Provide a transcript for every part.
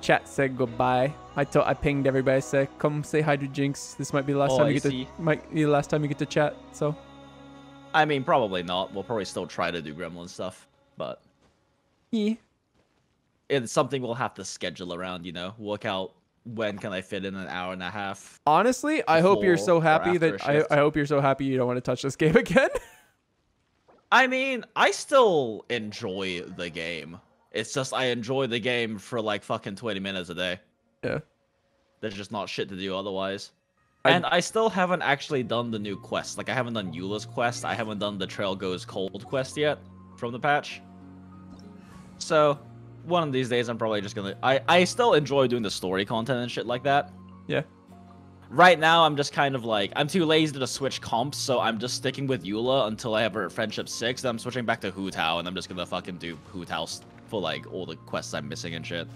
Chat said goodbye. I pinged everybody. I said, come say hi to Jinx. This might be the last time you get to chat. So, I mean, probably not. We'll probably still try to do Gremlin stuff, but yeah, it's something we'll have to schedule around. You know, work out when can I fit in an hour and a half. Honestly, I hope you're so happy that I hope you're so happy you don't want to touch this game again. I mean, I still enjoy the game. It's just I enjoy the game for like fucking 20 minutes a day. Yeah. There's just not shit to do otherwise. And I still haven't actually done the new quest. Like, I haven't done Eula's quest. I haven't done the Trail Goes Cold quest yet from the patch. So, one of these days I'm probably just gonna... I still enjoy doing the story content and shit like that. Yeah. Right now, I'm just kind of like... I'm too lazy to switch comps, so I'm just sticking with Eula until I have her Friendship 6. Then I'm switching back to Hu Tao, and I'm just gonna fucking do Hu Tao for, like, all the quests I'm missing and shit.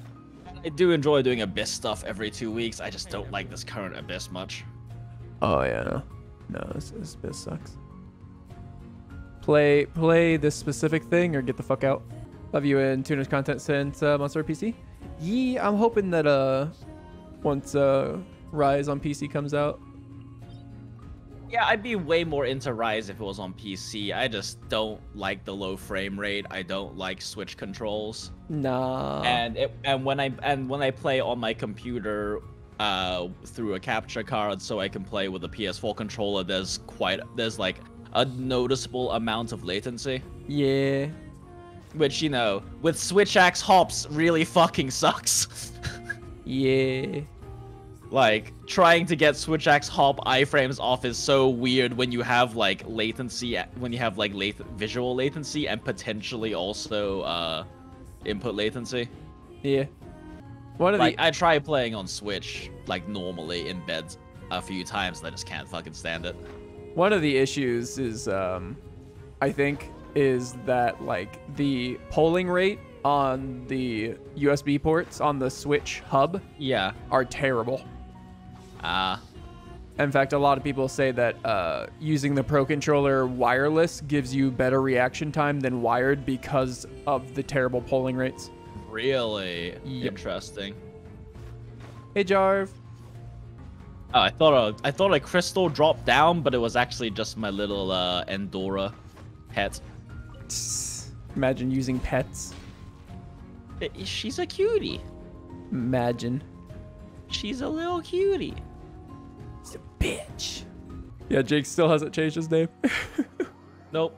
I do enjoy doing Abyss stuff every 2 weeks. I just don't like this current Abyss much. Oh, yeah. No, this Abyss sucks. Play this specific thing or get the fuck out. Love you and Tuner's content since Monster PC. Yeah, I'm hoping that once Rise on PC comes out. Yeah, I'd be way more into Rise if it was on PC. I just don't like the low frame rate. I don't like Switch controls. Nah. And when I play on my computer through a capture card, so I can play with a PS4 controller, there's like a noticeable amount of latency. Yeah. Which, you know, with Switch axe hops really fucking sucks. Yeah. Like, trying to get Switch axe hop iframes off is so weird when you have, like, latency, visual latency and potentially also, input latency. Yeah. I try playing on Switch, like, normally in bed a few times, and I just can't fucking stand it. One of the issues is, I think, is that, like, the polling rate on the USB ports on the Switch hub are terrible. In fact, a lot of people say that using the Pro Controller wireless gives you better reaction time than wired because of the terrible polling rates. Really? Yep. Interesting. Hey, Jarv. Oh, I thought a crystal dropped down, but it was actually just my little Endora pet. Imagine using pets. She's a cutie. Imagine. She's a little cutie. She's a bitch. Yeah, Jake still hasn't changed his name. Nope.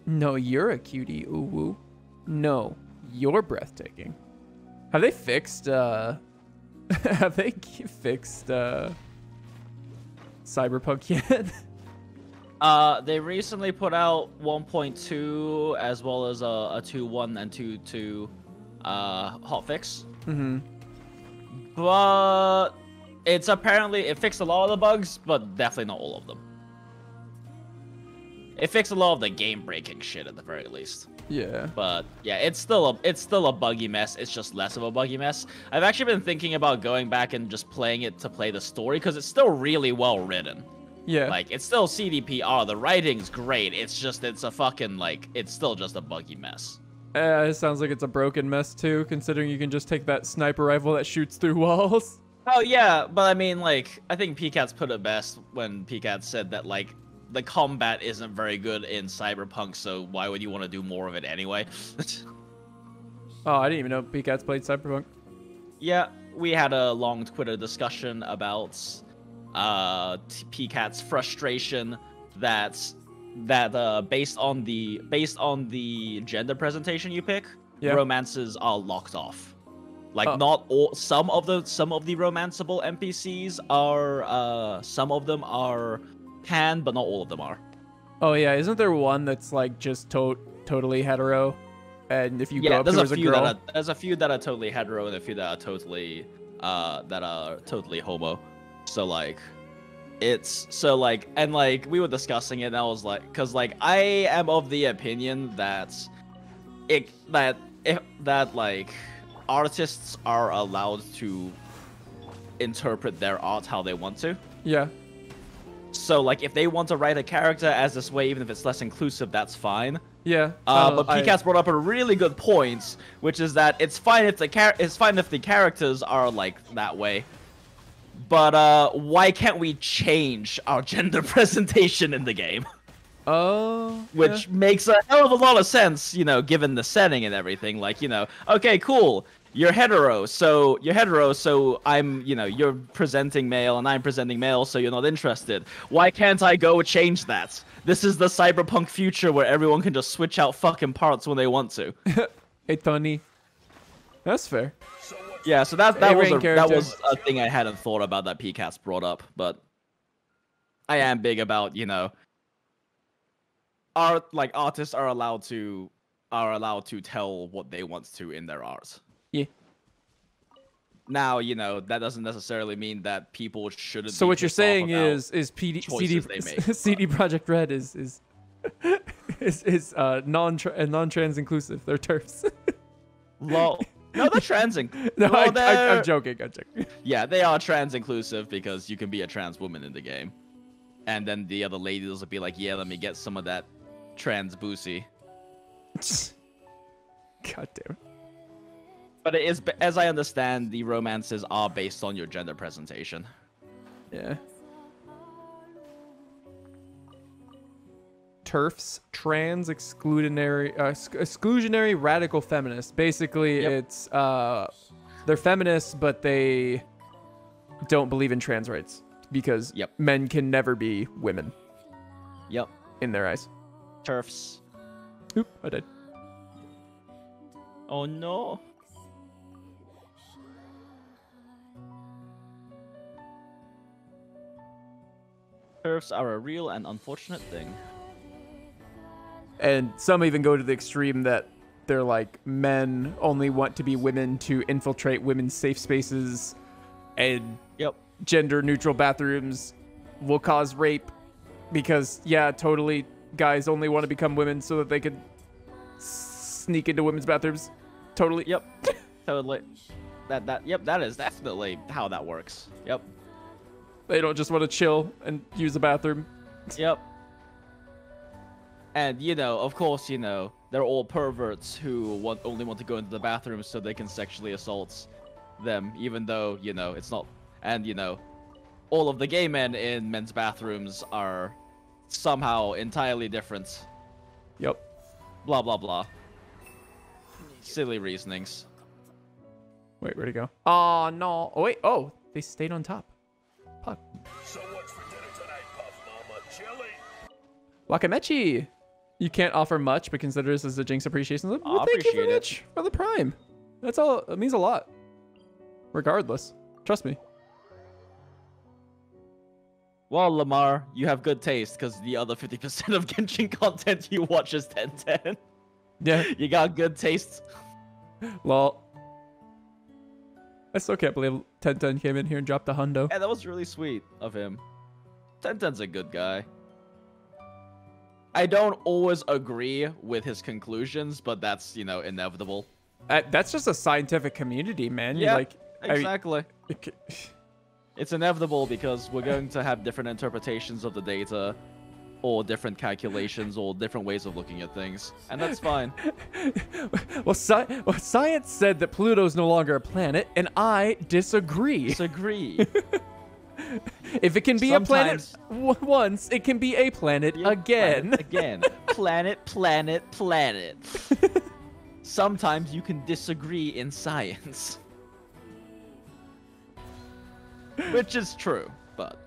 No, you're a cutie. Ooh woo. No, you're breathtaking. Have they fixed Cyberpunk yet? They recently put out 1.2 as well as a 2.1 and 2.2 hotfix. Mm-hmm. But it fixed a lot of the bugs, but definitely not all of them. It fixed a lot of the game-breaking shit at the very least. Yeah. But yeah, it's still a buggy mess. It's just less of a buggy mess. I've actually been thinking about going back and just playing it to play the story because it's still really well written. Yeah. Like, it's still CDPR. The writing's great. It's just, it's still just a buggy mess. It sounds like it's a broken mess too, considering you can just take that sniper rifle that shoots through walls. Oh yeah, but I mean, like, I think PCAT's put it best when PCAT said that, like, the combat isn't very good in Cyberpunk, so why would you want to do more of it anyway? Oh, I didn't even know PCAT's played Cyberpunk. Yeah, we had a long Twitter discussion about PCAT's frustration that based on the gender presentation you pick, romances are locked off. Like, not all, some of the romanceable NPCs are some of them are can, but not all of them are. Oh yeah, isn't there one that's like just totally hetero? And if you go up to as a girl, there's a few that are totally hetero and a few that are totally homo. So like, and like we were discussing it, and I was like, because like I am of the opinion that like artists are allowed to interpret their art how they want to. Yeah. So like if they want to write a character as this way, even if it's less inclusive, that's fine. Yeah. But PCAST brought up a really good point, which is that it's fine if the characters are like that way, but why can't we change our gender presentation in the game? Oh. Which makes a hell of a lot of sense, you know, given the setting and everything. Like, you know, okay, cool. You're hetero, so I'm, you know, you're presenting male and I'm presenting male, so you're not interested. Why can't I go change that? This is the cyberpunk future where everyone can just switch out fucking parts when they want to. Hey, Tony. That's fair. Yeah, so that was a thing I hadn't thought about that PCAST brought up, but I am big about, you know, artists are allowed to tell what they want to in their art. Yeah. Now, you know, that doesn't necessarily mean that people shouldn't. So what you're saying is CD Projekt Red is non-trans inclusive. They're TERFs. Lol. No, they're transing. No, I'm joking. Yeah, they are trans inclusive because you can be a trans woman in the game, and then the other ladies will be like, "Yeah, let me get some of that trans boosie." God damn it. But it is, as I understand, the romances are based on your gender presentation. Yeah. TERFs, trans exclusionary radical feminists. Basically, it's they're feminists, but they don't believe in trans rights because men can never be women. Yep. In their eyes. TERFs. Oop, I did. Oh no. TERFs are a real and unfortunate thing. And some even go to the extreme that they're like, men only want to be women to infiltrate women's safe spaces, and gender neutral bathrooms will cause rape because, yeah, totally, guys only want to become women so that they can sneak into women's bathrooms. Totally. Yep. Totally. That is definitely how that works. Yep. They don't just want to chill and use the bathroom. Yep. And, you know, of course, you know, they're all perverts who only want to go into the bathroom so they can sexually assault them, even though, you know, it's not. And, you know, all of the gay men in men's bathrooms are somehow entirely different. Yep. Blah, blah, blah. Silly reasonings. Wait, where'd he go? Oh, no. Oh, wait. Oh, they stayed on top. Puck. So what's for dinner tonight, Puff Mama? Chili? Wakamechi. You can't offer much, but consider this as a Jinx appreciation. Well, thank you very much for the Prime. That's all. It means a lot. Regardless. Trust me. Well, Lamar, you have good taste, because the other 50% of Genshin content you watch is 1010. Yeah. You got good taste. Lol. I still can't believe 1010 came in here and dropped a hundo. Yeah, that was really sweet of him. 1010's a good guy. I don't always agree with his conclusions, but that's, you know, inevitable. That's just a scientific community, man. Yeah, like, exactly. It's inevitable because we're going to have different interpretations of the data, or different calculations, or different ways of looking at things, and that's fine. Well, science said that Pluto's no longer a planet, and I disagree. If it can be a planet once, it can be a planet again. Planet. Sometimes you can disagree in science. Which is true, but...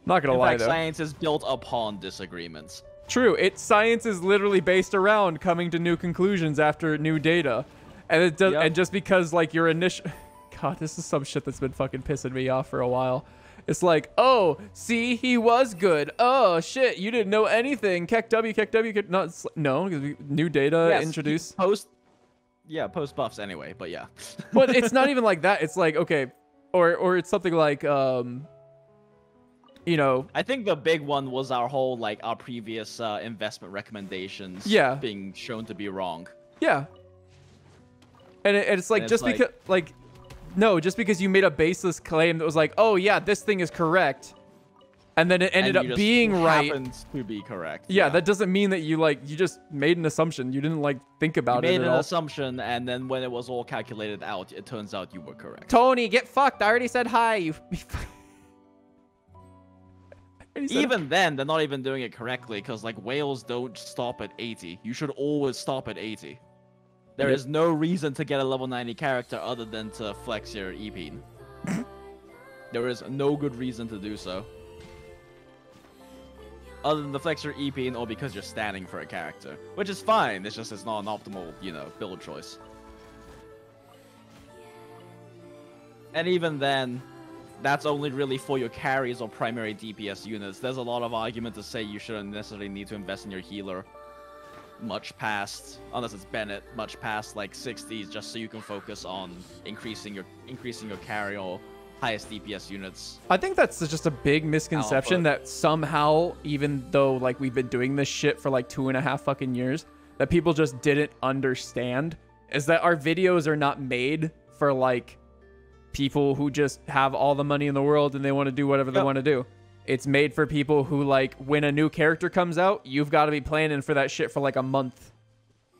Not gonna lie, though. Science is built upon disagreements. True. Science is literally based around coming to new conclusions after new data. And it does, and just because, like, your initial... God, this is some shit that's been fucking pissing me off for a while. It's like, oh, see, he was good. Oh, shit, you didn't know anything. Keck W. No, because new data introduced. Post buffs anyway, but yeah. But it's not even like that. It's like, okay, or it's something like, you know. I think the big one was our previous investment recommendations being shown to be wrong. Yeah. And it's like, just because, like, no, just because you made a baseless claim that was like, oh, yeah, this thing is correct, and then it ended up being right. Happens to be correct. Yeah, that doesn't mean that you just made an assumption. You didn't like think about it at all. You made an assumption, and then when it was all calculated out, it turns out you were correct. Tony, get fucked. I already said hi. You. Even then, they're not even doing it correctly, because like whales don't stop at 80. You should always stop at 80. There is no reason to get a level 90 character other than to flex your EP. There is no good reason to do so. Other than to flex your EP or because you're standing for a character. Which is fine, it's just it's not an optimal, build choice. And even then, that's only really for your carries or primary DPS units. There's a lot of argument to say you shouldn't necessarily need to invest in your healer much past, unless it's Bennett, much past like 60s, just so you can focus on increasing your carry or highest DPS units. I think that's just a big misconception that somehow, even though like we've been doing this shit for like 2.5 fucking years, that people just didn't understand is that our videos are not made for like people who just have all the money in the world and they want to do whatever they want to do. It's made for people who, like, when a new character comes out, you've got to be planning for that shit for, like, a month.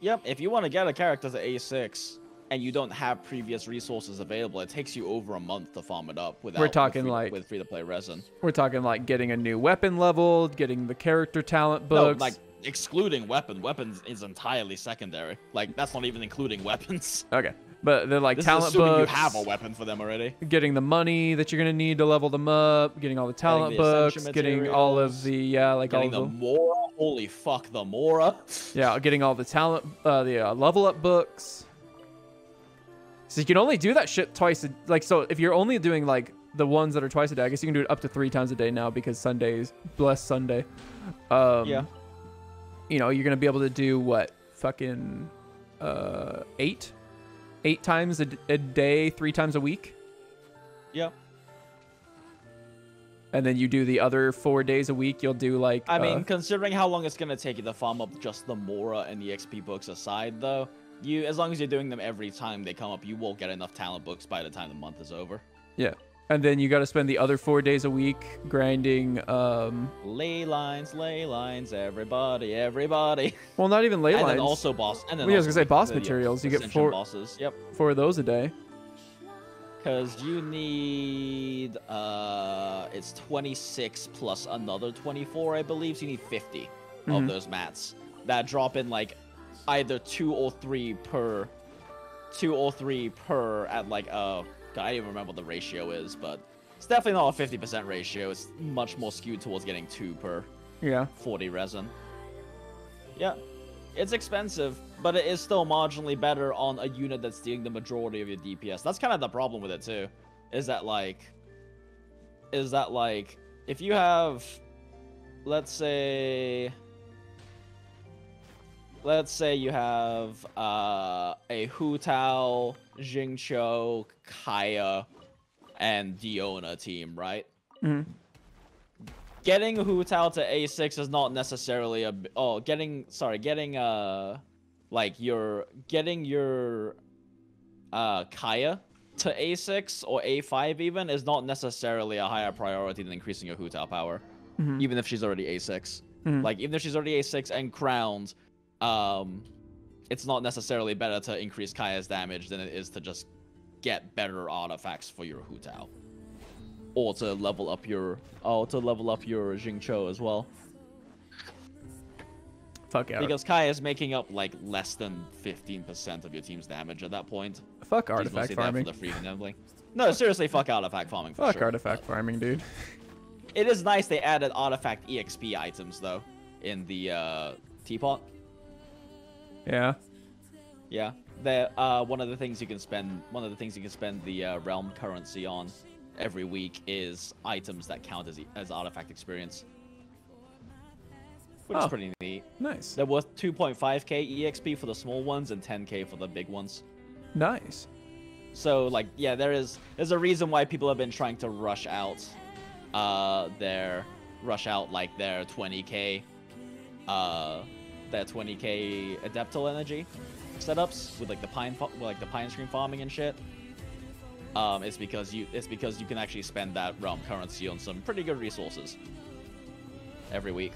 Yep, if you want to get a character to A6 and you don't have previous resources available, it takes you over a month to farm it up without with free-to-play resin. We're talking, like, getting a new weapon level, getting the character talent books. No, like, excluding weapons is entirely secondary. Like, that's not even including weapons. Okay. But they're like this talent is assuming books. You have a weapon for them already. Getting the money that you're gonna need to level them up. Getting all the talent books. Getting all of the getting the Mora. Holy fuck, the Mora. Yeah, getting all the talent, the level up books. So you can only do that shit twice. So if you're only doing like the ones that are twice a day, I guess you can do it up to 3 times a day now because Sunday's blessed Sunday. Yeah. You're gonna be able to do what? Fucking 8 times a day, 3 times a week. Yep. And then you do the other 4 days a week. You'll do like. I mean, considering how long it's gonna take you to farm up just the Mora and the XP books aside, though, as long as you're doing them every time they come up, you will get enough talent books by the time the month is over. Yeah. And then you got to spend the other 4 days a week grinding. Ley lines, everybody. Well, not even ley lines. And then also boss. And then I was gonna say boss materials. You get 4 bosses. Yep. 4 of those a day. Because you need it's 26 plus another 24, I believe. So you need 50 of those mats that drop in like either 2 or 3 per at like I don't even remember what the ratio is, but it's definitely not a 50% ratio. It's much more skewed towards getting 2 per 40 resin. Yeah, it's expensive, but it is still marginally better on a unit that's dealing the majority of your DPS. That's kind of the problem with it too, is that like if you have, let's say you have a Hu Tao, Jingcho, Kaya, and Diona team, right? Mm-hmm. Getting Hu Tao to A6 is not necessarily getting your Kaya to A6 or A5 even is not necessarily a higher priority than increasing your Hu Tao power, even if she's already A6. Like even if she's already A6 and crowned, it's not necessarily better to increase Kaya's damage than it is to just get better artifacts for your Hu Tao, or to level up your Jingcho as well. Fuck yeah. Because Kaya is making up like less than 15% of your team's damage at that point. Fuck artifact farming. For the free enabling. No, seriously, fuck artifact farming. Fuck artifact farming, dude. It is nice they added artifact EXP items though in the teapot. Yeah. Yeah. One of the things you can spend the realm currency on every week is items that count as artifact experience. Which is pretty neat. Nice. They're worth 2.5k EXP for the small ones and 10k for the big ones. Nice. So like yeah, there's a reason why people have been trying to rush out their 20k Adeptal energy setups with like the pine screen farming and shit. It's because you can actually spend that realm currency on some pretty good resources. every week.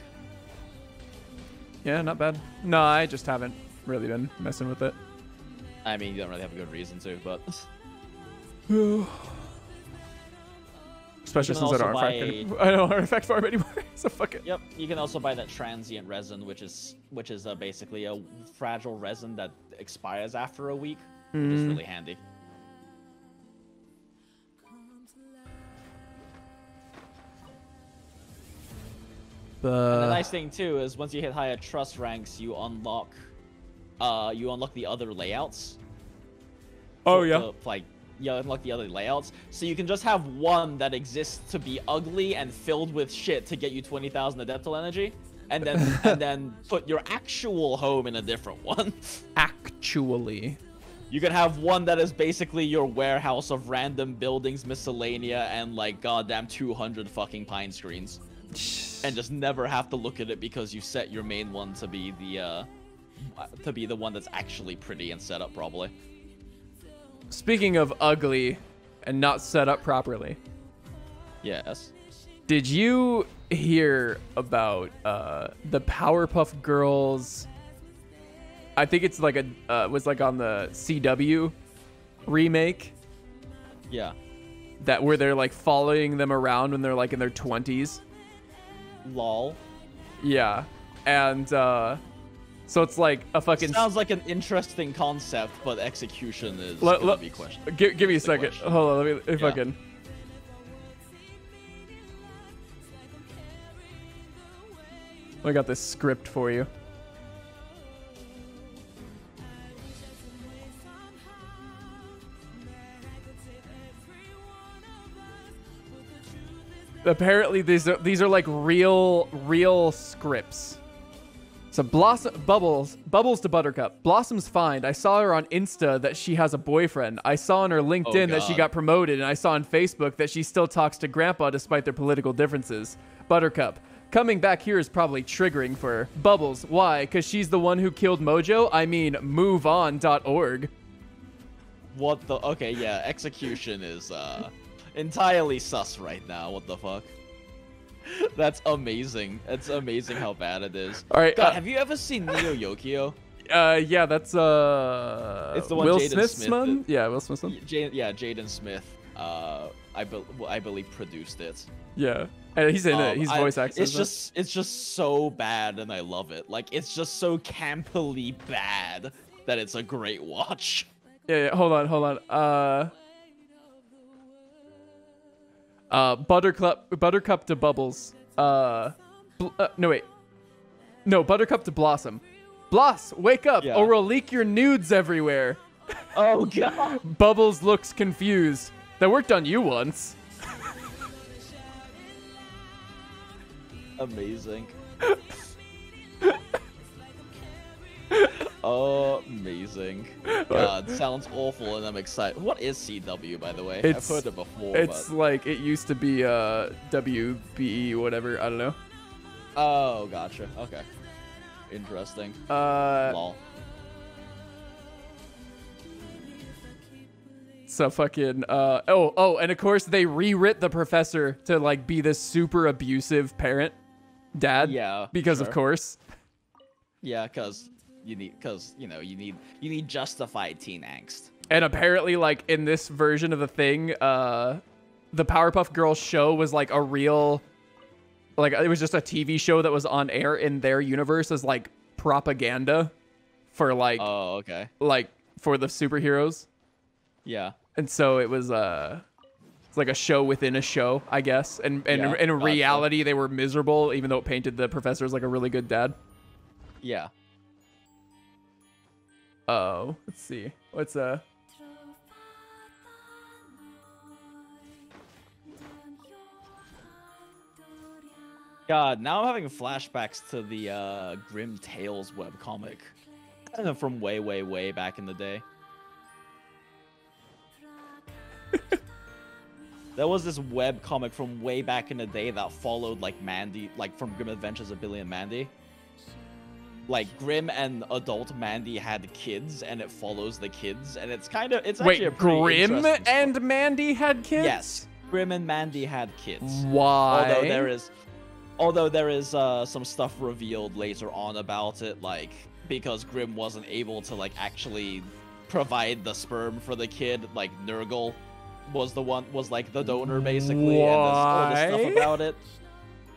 Yeah, not bad. No, I just haven't really been messing with it. I mean, you don't really have a good reason to, but... Especially since I don't artifact farm anymore, so fuck it. Yep, you can also buy that transient resin, which is basically a fragile resin that expires after a week, which is really handy. And the nice thing too is once you hit higher trust ranks, you unlock the other layouts. Oh yeah. You unlock the other layouts, so you can just have one that exists to be ugly and filled with shit to get you 20,000 adeptal energy, and then put your actual home in a different one. Actually. You can have one that is basically your warehouse of random buildings, miscellanea, and like goddamn 200 fucking pine screens, and just never have to look at it because you set your main one to be the one that's actually pretty and set up properly. Speaking of ugly and not set up properly. Yes. Did you hear about the Powerpuff Girls? I think it's like was like on the CW remake. Yeah. That where they're like following them around when they're like in their 20s. Lol. Yeah. And so it's like a fucking... Sounds like an interesting concept, but execution is gonna be questionable. Give me a second. Hold on, let me fucking... I got this script for you. Apparently these are like real scripts. So Bubbles to Buttercup. Blossom's fine. I saw her on Insta that she has a boyfriend. I saw on her LinkedIn that she got promoted, and I saw on Facebook that she still talks to Grandpa despite their political differences. Buttercup. Coming back here is probably triggering for her. Bubbles. Why? Because she's the one who killed Mojo? I mean, moveon.org. What the... Okay, yeah. Execution is entirely sus right now. What the fuck? That's amazing. It's amazing how bad it is. All right. God, have you ever seen Neo Yokio? Yeah, that's it's the one Will Jaden Smith's Smith son? Yeah, Will Smith's son. Jaden Smith. I believe produced it. Yeah, and he's in it. He's voice acting. It's just so bad, and I love it. Like it's just so campily bad that it's a great watch. Yeah. Hold on. Buttercup to Bubbles. No, wait. No, Buttercup to Blossom. Bloss, wake up, or we'll leak your nudes everywhere. Oh, God. Bubbles looks confused. That worked on you once. Amazing. Amazing. God, sounds awful, and I'm excited. What is CW, by the way? I've heard it before. It's like it used to be WBE, whatever. I don't know. Oh, gotcha. Okay. Interesting. Lol. So fucking and of course they rewrit the professor to like be this super abusive dad. Yeah. Because of course. Yeah, because you need justified teen angst. And apparently, like in this version of the thing, the Powerpuff Girls show was like a real, like it was just a TV show that was on air in their universe as like propaganda for like, like for the superheroes. Yeah. And so it was it's like a show within a show, I guess. And in reality, they were miserable, even though it painted the professor as like a really good dad. Yeah. Oh, let's see. What's God, now I'm having flashbacks to the Grim Tales webcomic from way, way, way back in the day. There was this webcomic from way back in the day that followed like Mandy, like from Grim Adventures of Billy and Mandy. Like Grim and adult Mandy had kids, and it follows the kids, and it's actually a pretty Grim and Mandy had kids? Yes, Grim and Mandy had kids. Why? Although there is, Although there is some stuff revealed later on about it, like because Grim wasn't able to like actually provide the sperm for the kid, like Nurgle was like the donor basically, and there's all this stuff about it.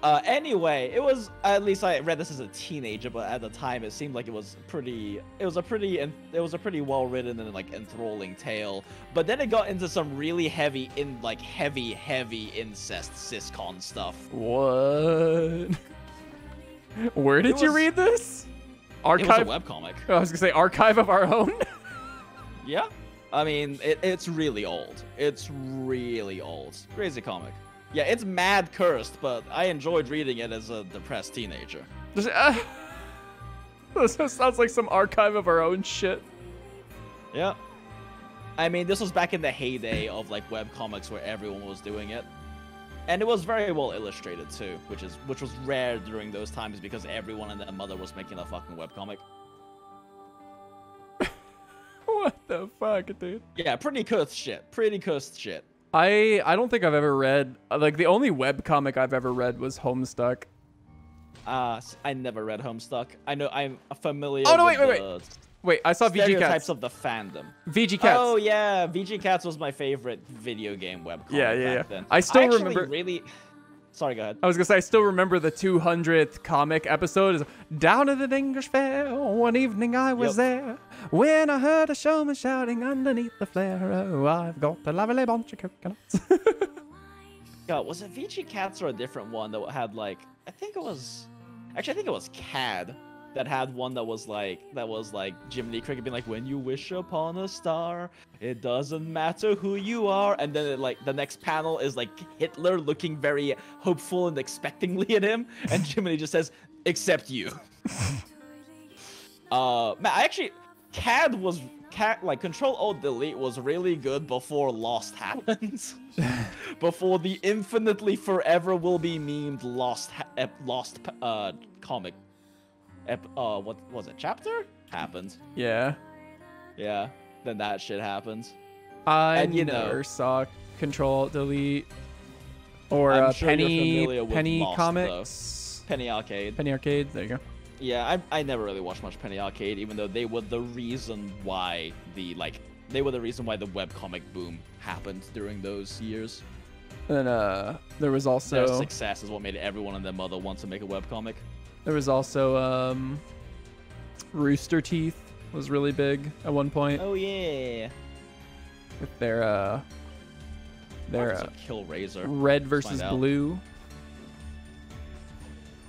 Anyway, it was, at least I read this as a teenager, but at the time it seemed like it was a pretty well written and like enthralling tale. But then it got into some really heavy incest siscon stuff. What? Where did you read this? Archive. It was a webcomic. I was gonna say archive of our own. Yeah, I mean it's really old. It's really old. Crazy comic. Yeah, it's mad cursed, but I enjoyed reading it as a depressed teenager. This sounds like some archive of our own shit. Yeah. I mean, this was back in the heyday of like webcomics where everyone was doing it. And it was very well illustrated too, which was rare during those times because everyone and their mother was making a fucking webcomic. What the fuck, dude? Yeah, pretty cursed shit. Pretty cursed shit. I don't think I've ever read, like, the only webcomic I've ever read was Homestuck. I never read Homestuck. I know I'm familiar with Wait, I saw VG Cats. Stereotypes of the fandom. VG Cats. Oh, yeah. VG Cats was my favorite video game webcomic back then. I still remember. Really... Sorry, go ahead. I was going to say, I still remember the 200th comic episode. Is down at an English fair, one evening I was there, when I heard a showman shouting underneath the flare, oh, I've got a lovely bunch of coconuts. God, was it VG Cats or a different one that had, like, I think it was CAD that had one that was like Jiminy Cricket being like, when you wish upon a star, it doesn't matter who you are, and then it, like, the next panel is like Hitler looking very hopeful and expectingly at him, and Jiminy just says, except you. Man, like Control-Alt-Delete was really good before Lost happened. Before the infinitely forever will be memed Lost comic. What was it? Chapter happened. Yeah. Yeah. Then that shit happened. I never saw Control-Delete or Penny Lost, Comics. Penny Arcade. Penny Arcade. There you go. Yeah, I never really watched much Penny Arcade, even though they were the reason why the webcomic boom happened during those years. And there was also their success is what made everyone and their mother want to make a webcomic. There was also Rooster Teeth was really big at one point. Oh yeah. With their Kill Razor. Red versus Blue.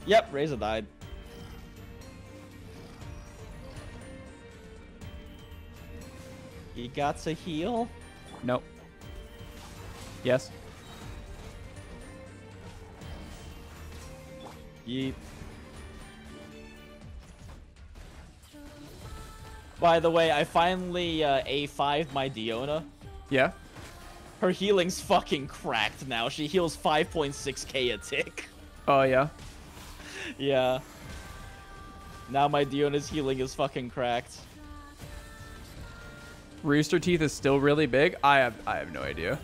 Yep, Razor died. He got to heal? Nope. Yes. Yeet. By the way, I finally A5'd my Diona. Yeah? Her healing's fucking cracked now. She heals 5.6k a tick. Oh, yeah? Yeah. Now my Diona's healing is fucking cracked. Rooster Teeth is still really big? I have no idea.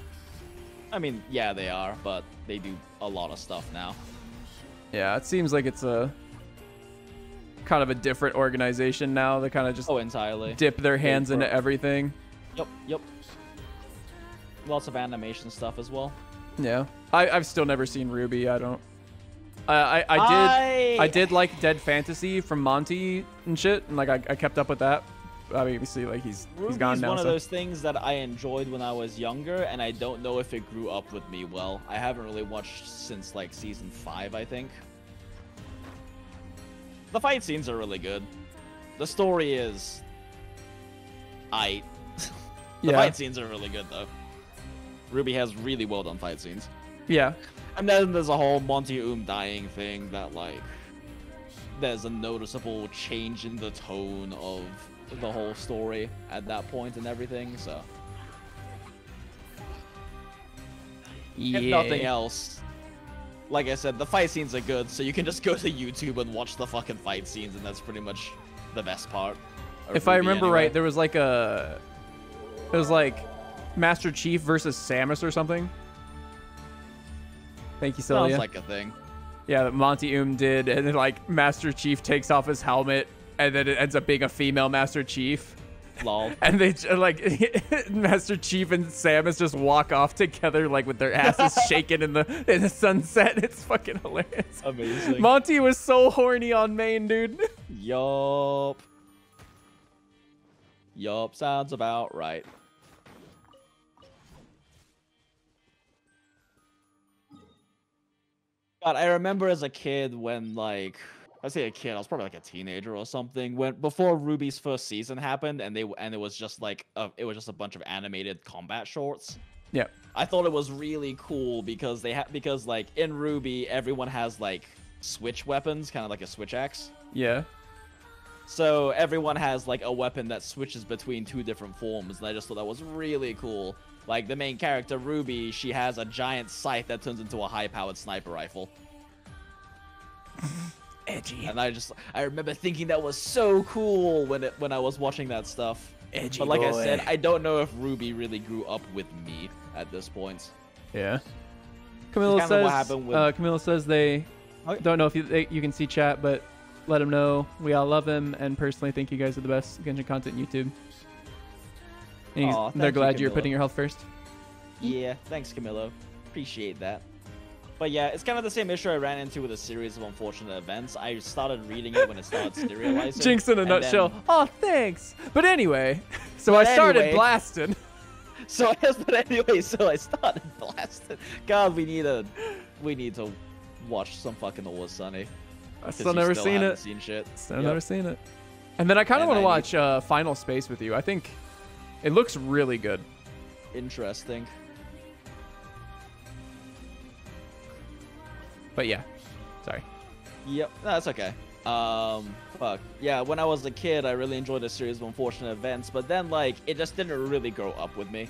I mean, yeah, they are, but they do a lot of stuff now. Yeah, it seems like it's a kind of a different organization now. They kind of just entirely dip their hands into everything. Yep. Lots of animation stuff as well. Yeah, I've still never seen Ruby. I don't. I did like Dead Fantasy from Monty and shit, and like I kept up with that. Obviously, like he's gone now. One of those things that I enjoyed when I was younger, and I don't know if it grew up with me well. I haven't really watched since like season 5, I think. The fight scenes are really good. The story is the fight scenes are really good though. Ruby has really well done fight scenes. Yeah. And then there's a whole Monty dying thing that like there's a noticeable change in the tone of the whole story at that point and everything, so if nothing else, like I said, the fight scenes are good, so you can just go to YouTube and watch the fucking fight scenes, and that's pretty much the best part. If I remember right, there was like it was like Master Chief versus Samus or something. Thank you, Celia. Sounds like a thing. Yeah, that Monty did, and then like Master Chief takes off his helmet, and then it ends up being a female Master Chief. Lol. And they like Master Chief and Samus just walk off together, like with their asses shaking in the sunset. It's fucking hilarious. Amazing. Monty was so horny on main, dude. Yup. Yup, sounds about right. God, I remember as a kid when, like, I say a kid, I was probably like a teenager or something, when before Ruby's first season happened, and it was just like a bunch of animated combat shorts. Yeah. I thought it was really cool because because like in Ruby everyone has like switch weapons, kind of like a switch axe. Yeah. So everyone has like a weapon that switches between two different forms, and I just thought that was really cool. Like the main character Ruby, she has a giant scythe that turns into a high-powered sniper rifle. Edgy. And I remember thinking that was so cool when I was watching that stuff. Edgy But like boy. I said, I don't know if Ruby really grew up with me at this point. Yeah. Camilla says they Okay. don't know if you can see chat, but let him know we all love him and personally think you guys are the best Genshin content in YouTube. And Aw, they're thank you, glad you're Camilla. putting your health first. Yeah, thanks, Camillo. Appreciate that. But yeah, it's kind of the same issue I ran into with a series of unfortunate events. I started reading it when it started serializing. Jinx in a and nutshell. then- Oh, thanks. But anyway, so I started blasting. So I started blasting. God, we need to watch some fucking Always Sunny. I still never seen haven't it. Seen shit. Still never seen it. And then I kind of And want to I watch Final Space with you. I think it looks really good. Interesting. But yeah, sorry. Yep, no, that's okay. Fuck. Yeah, when I was a kid, I really enjoyed a series of unfortunate events, but then, like, it just didn't really grow up with me.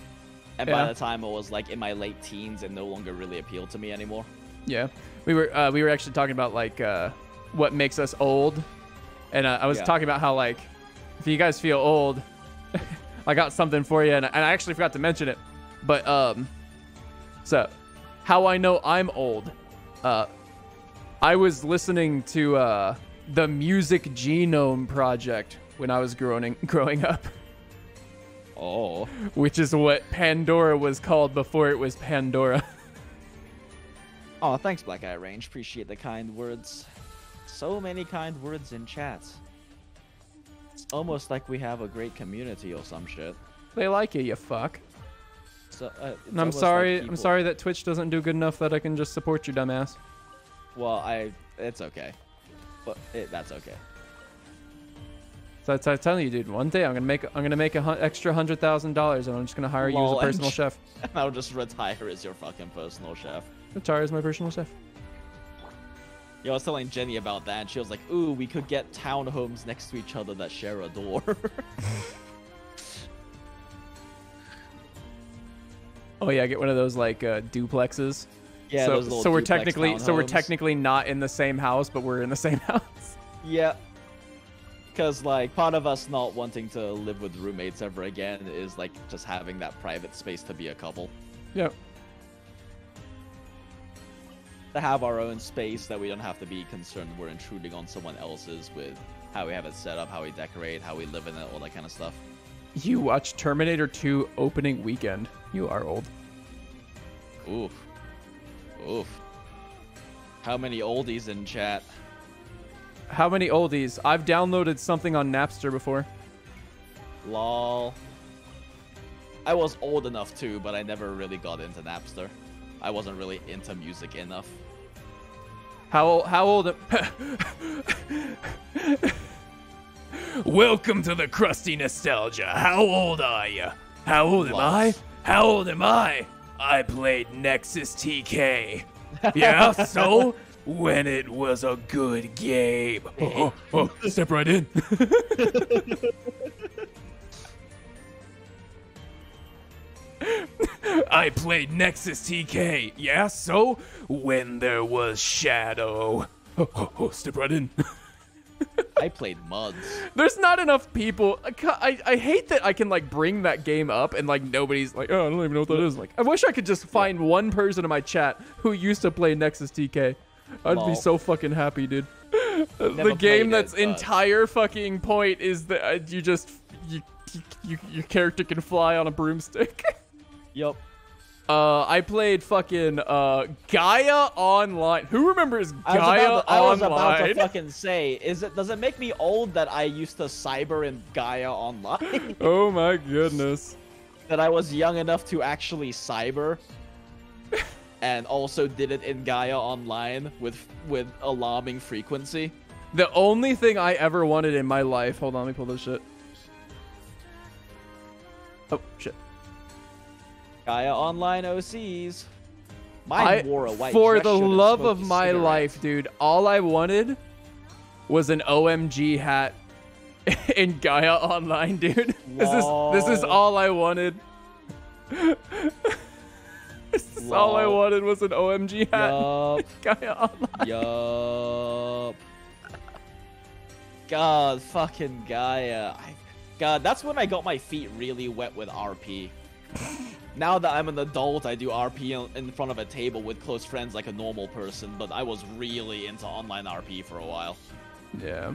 And by the time I was, like, in my late teens, it no longer really appealed to me anymore. Yeah, we were actually talking about, like, what makes us old. And I was talking about how, like, if you guys feel old, I got something for you, and I actually forgot to mention it. But, so, how I know I'm old. I was listening to the Music Genome Project when I was growing up. Oh. Which is what Pandora was called before it was Pandora. Oh, thanks, Black Eye Range. Appreciate the kind words. So many kind words in chat. It's almost like we have a great community or some shit. They like you fuck. So, and I'm sorry. I'm sorry that Twitch doesn't do good enough that I can just support you, dumbass. Well, it's okay, but that's okay. So I'm telling you, dude. One day I'm gonna make extra $100,000, and I'm just gonna hire you as a personal chef. I'll just retire as your fucking personal chef. Retire as my personal chef. Yeah, I was telling Jenny about that, and she was like, "Ooh, we could get townhomes next to each other that share a door." Oh yeah, get one of those like duplexes. Yeah, so, those little so we're duplex technically not in the same house, but we're in the same house. Yeah. Because, like, part of us not wanting to live with roommates ever again is, like, just having that private space to be a couple. Yep. To have our own space that we don't have to be concerned we're intruding on someone else's with how we have it set up, how we decorate, how we live in it, all that kind of stuff. You watched Terminator 2 opening weekend. You are old. Oof. Oof. How many oldies in chat? How many oldies? I've downloaded something on Napster before. Lol. I was old enough too, but I never really got into Napster. I wasn't really into music enough. How old? Welcome to the crusty nostalgia. How old are you? How old am I? How old am I? I played Nexus TK. Yeah, so when it was a good game. Oh, step right in. I played Nexus TK. Yeah, so when there was Shadow. Oh, step right in. I played Muds. There's not enough people. I hate that I can like bring that game up and like nobody's like, oh, I don't even know what that is. Like, I wish I could just find one person in my chat who used to play Nexus TK. I'd be so fucking happy, dude. The game that's entire fucking point is that your character can fly on a broomstick. Yup. I played fucking Gaia Online. Who remembers Gaia Online? I was about to fucking say, does it make me old that I used to cyber in Gaia Online? Oh my goodness. That I was young enough to actually cyber. And also did it in Gaia Online with alarming frequency. The only thing I ever wanted in my life. Hold on, let me pull this shit. Oh shit. Gaia Online OCs. Mine wore a white for dress the shirt and love smoked of a my cigarette. life, dude. All I wanted was an OMG hat in Gaia Online, dude. This is all I wanted. All I wanted was an OMG hat. Gaia Online. Yup. God, fucking Gaia. God, that's when I got my feet really wet with RP. Now that I'm an adult, I do RP in front of a table with close friends like a normal person, but I was really into online RP for a while. Yeah.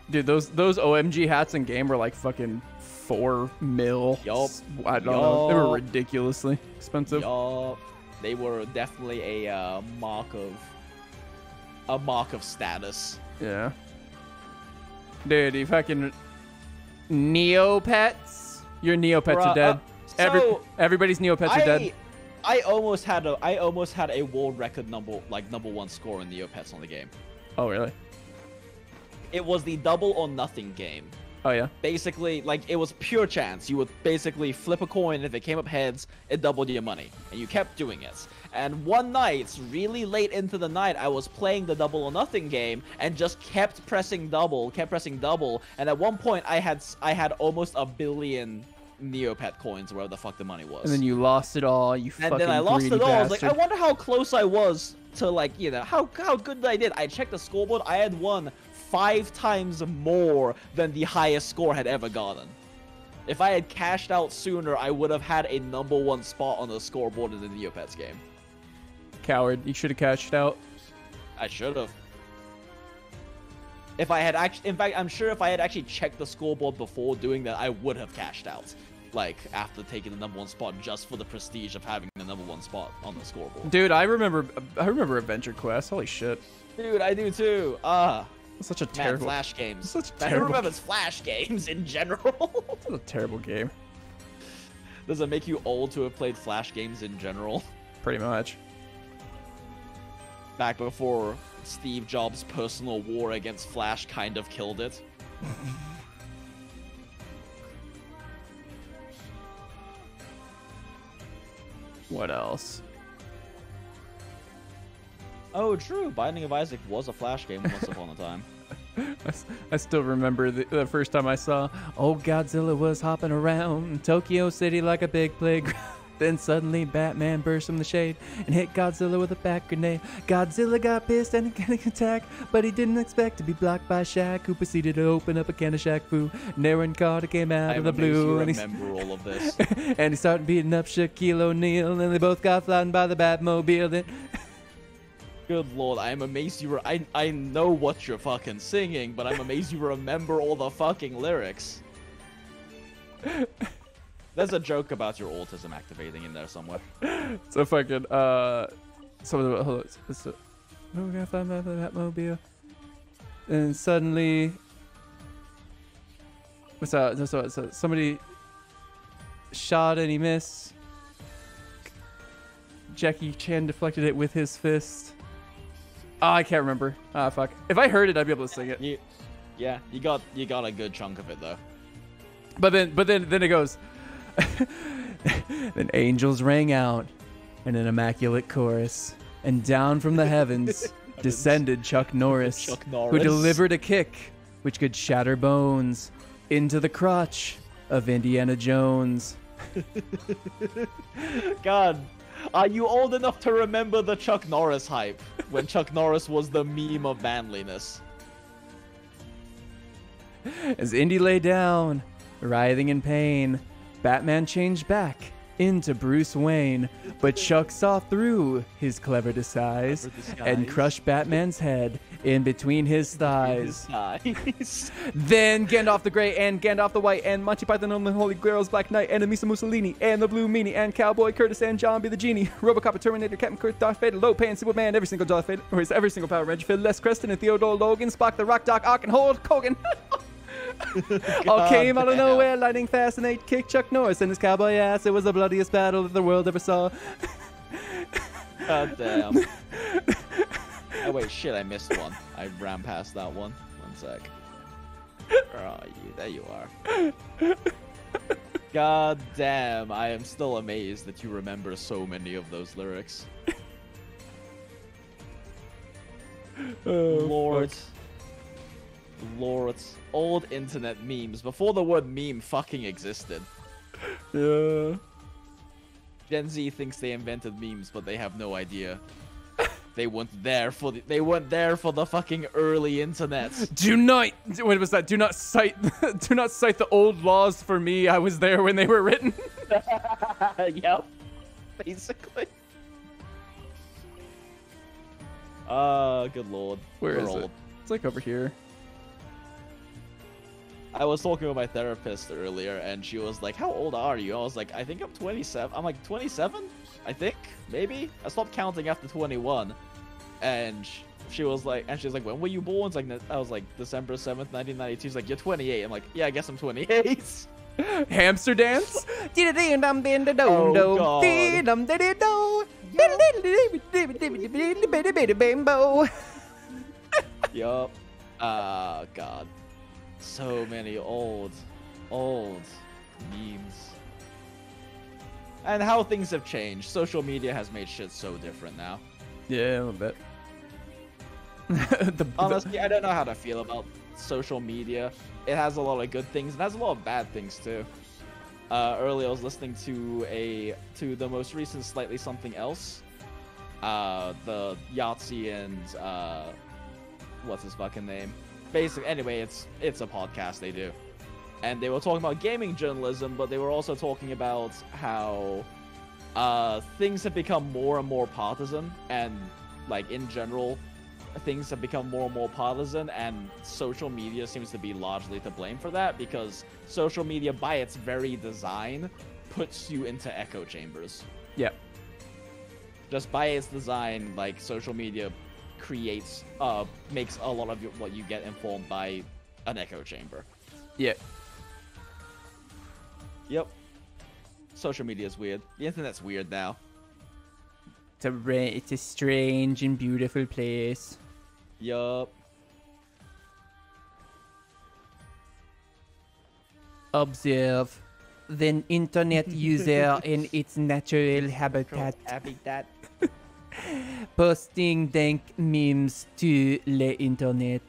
Dude, those OMG hats in game were like fucking $4 mil. Yup. I don't know. They were ridiculously expensive. Yup. They were definitely a mark of status. Yeah. Dude, you fucking Neopets. Your Neopets are dead. Everybody's Neopets are dead. I almost had a world record number 1 score in Neopets on the game. Oh really? It was the double or nothing game. Oh yeah. Basically, like, it was pure chance. You would basically flip a coin. If it came up heads, it doubled your money, and you kept doing it. And one night, really late into the night, I was playing the double or nothing game and just kept pressing double. And at one point, I had almost 1 billion Neopet coins, wherever the fuck the money was. And then you lost it all. You fucking greedy bastard. And then I lost it all. I was like, I wonder how close I was to, like, you know, how good I did. I checked the scoreboard. I had won 5 times more than the highest score had ever gotten. If I had cashed out sooner, I would have had a #1 spot on the scoreboard in the Neopets game. Coward. You should have cashed out. I should have. If I had in fact, I'm sure if I had actually checked the scoreboard before doing that, I would have cashed out. Like, after taking the #1 spot just for the prestige of having the #1 spot on the scoreboard. Dude, I remember Adventure Quest. Holy shit. Dude, I do too. Such a terrible Flash games. Such a terrible. Who remembers Flash games in general? It's a terrible game. Does it make you old to have played Flash games in general? Pretty much. Back before Steve Jobs' personal war against Flash kind of killed it. What else? Oh, true. Binding of Isaac was a Flash game once upon a time. I still remember the first time I saw old Godzilla was hopping around Tokyo City like a big playground. Then suddenly Batman burst from the shade and hit Godzilla with a back grenade. Godzilla got pissed and attacked, but he didn't expect to be blocked by Shaq, who proceeded to open up a can of Shaq Fu. Aaron Carter came out of the blue. I remember all of this. And he started beating up Shaquille O'Neal, and they both got flattened by the Batmobile. Then good lord, I am amazed you were. I know what you're fucking singing, but I'm amazed you remember all the fucking lyrics. There's a joke about your autism activating in there somewhere. So fucking hold on. We're gonna find the Batmobile. And suddenly, what's that? So somebody shot and he missed. Jackie Chan deflected it with his fist. Oh, I can't remember. Ah, fuck. If I heard it, I'd be able to sing it. Yeah, you got a good chunk of it though. But then it goes. Then angels rang out in an immaculate chorus, and down from the heavens descended Chuck Norris, who delivered a kick which could shatter bones into the crotch of Indiana Jones. God, are you old enough to remember the Chuck Norris hype when Chuck Norris was the meme of manliness? As Indy lay down, writhing in pain, Batman changed back into Bruce Wayne, but Chuck saw through his clever disguise and crushed Batman's head in between his thighs. Then Gandalf the Grey and Gandalf the White and Monty Python and the Holy Grail's Black Knight and Amisa Mussolini and the Blue Meanie and Cowboy Curtis and John B. the Genie, Robocop, Terminator, Captain Kirk, Darth Vader, Lopan, Superman, every single Darth Vader, or every single Power Ranger, Phil, Les Creston and Theodore Logan, Spock, the Rock, Doc Ock, and Hulk Hogan. All came out of nowhere, lightning fast, and they kicked Chuck Norris and his cowboy ass. It was the bloodiest battle that the world ever saw. God damn. Oh wait, shit, I missed one. I ran past that one. One sec. Where are you? There you are. God damn, I am still amazed that you remember so many of those lyrics. Lord. Old internet memes before the word meme fucking existed. Yeah. Gen Z thinks they invented memes, but they have no idea. They weren't there for the fucking early internet. Do not. What was that? Do not cite. Do not cite the old laws for me. I was there when they were written. Yep. Basically. Good lord. Where is it? It's like over here. I was talking with my therapist earlier, and she was like, "How old are you?" I was like, "I think I'm 27." I'm like, 27? I think? Maybe? I stopped counting after 21. And she was like, "When were you born?" It's like, I was like, December 7th, 1992. She's like, "You're 28." I'm like, "Yeah, I guess I'm 28. Hamster dance? Yup. God. So many old memes. And how things have changed. Social media has made shit so different now. Yeah, a little bit. Honestly, I don't know how to feel about social media. It has a lot of good things. It has a lot of bad things too. Earlier I was listening to the most recent Slightly Something Else. The Yahtzee and what's his fucking name? Basically, anyway, it's a podcast they do. And they were talking about gaming journalism, but they were also talking about how things have become more and more partisan, and like in general, things have become more and more partisan, and social media seems to be largely to blame for that, because social media, by its very design, puts you into echo chambers. Yeah. Just by its design, like, social media creates, makes a lot of what you get informed by an echo chamber. Yeah. Yep. Social media is weird. The internet's weird now. It's a strange and beautiful place. Yup. Observe the internet user in its natural habitat. Posting dank memes to the internet.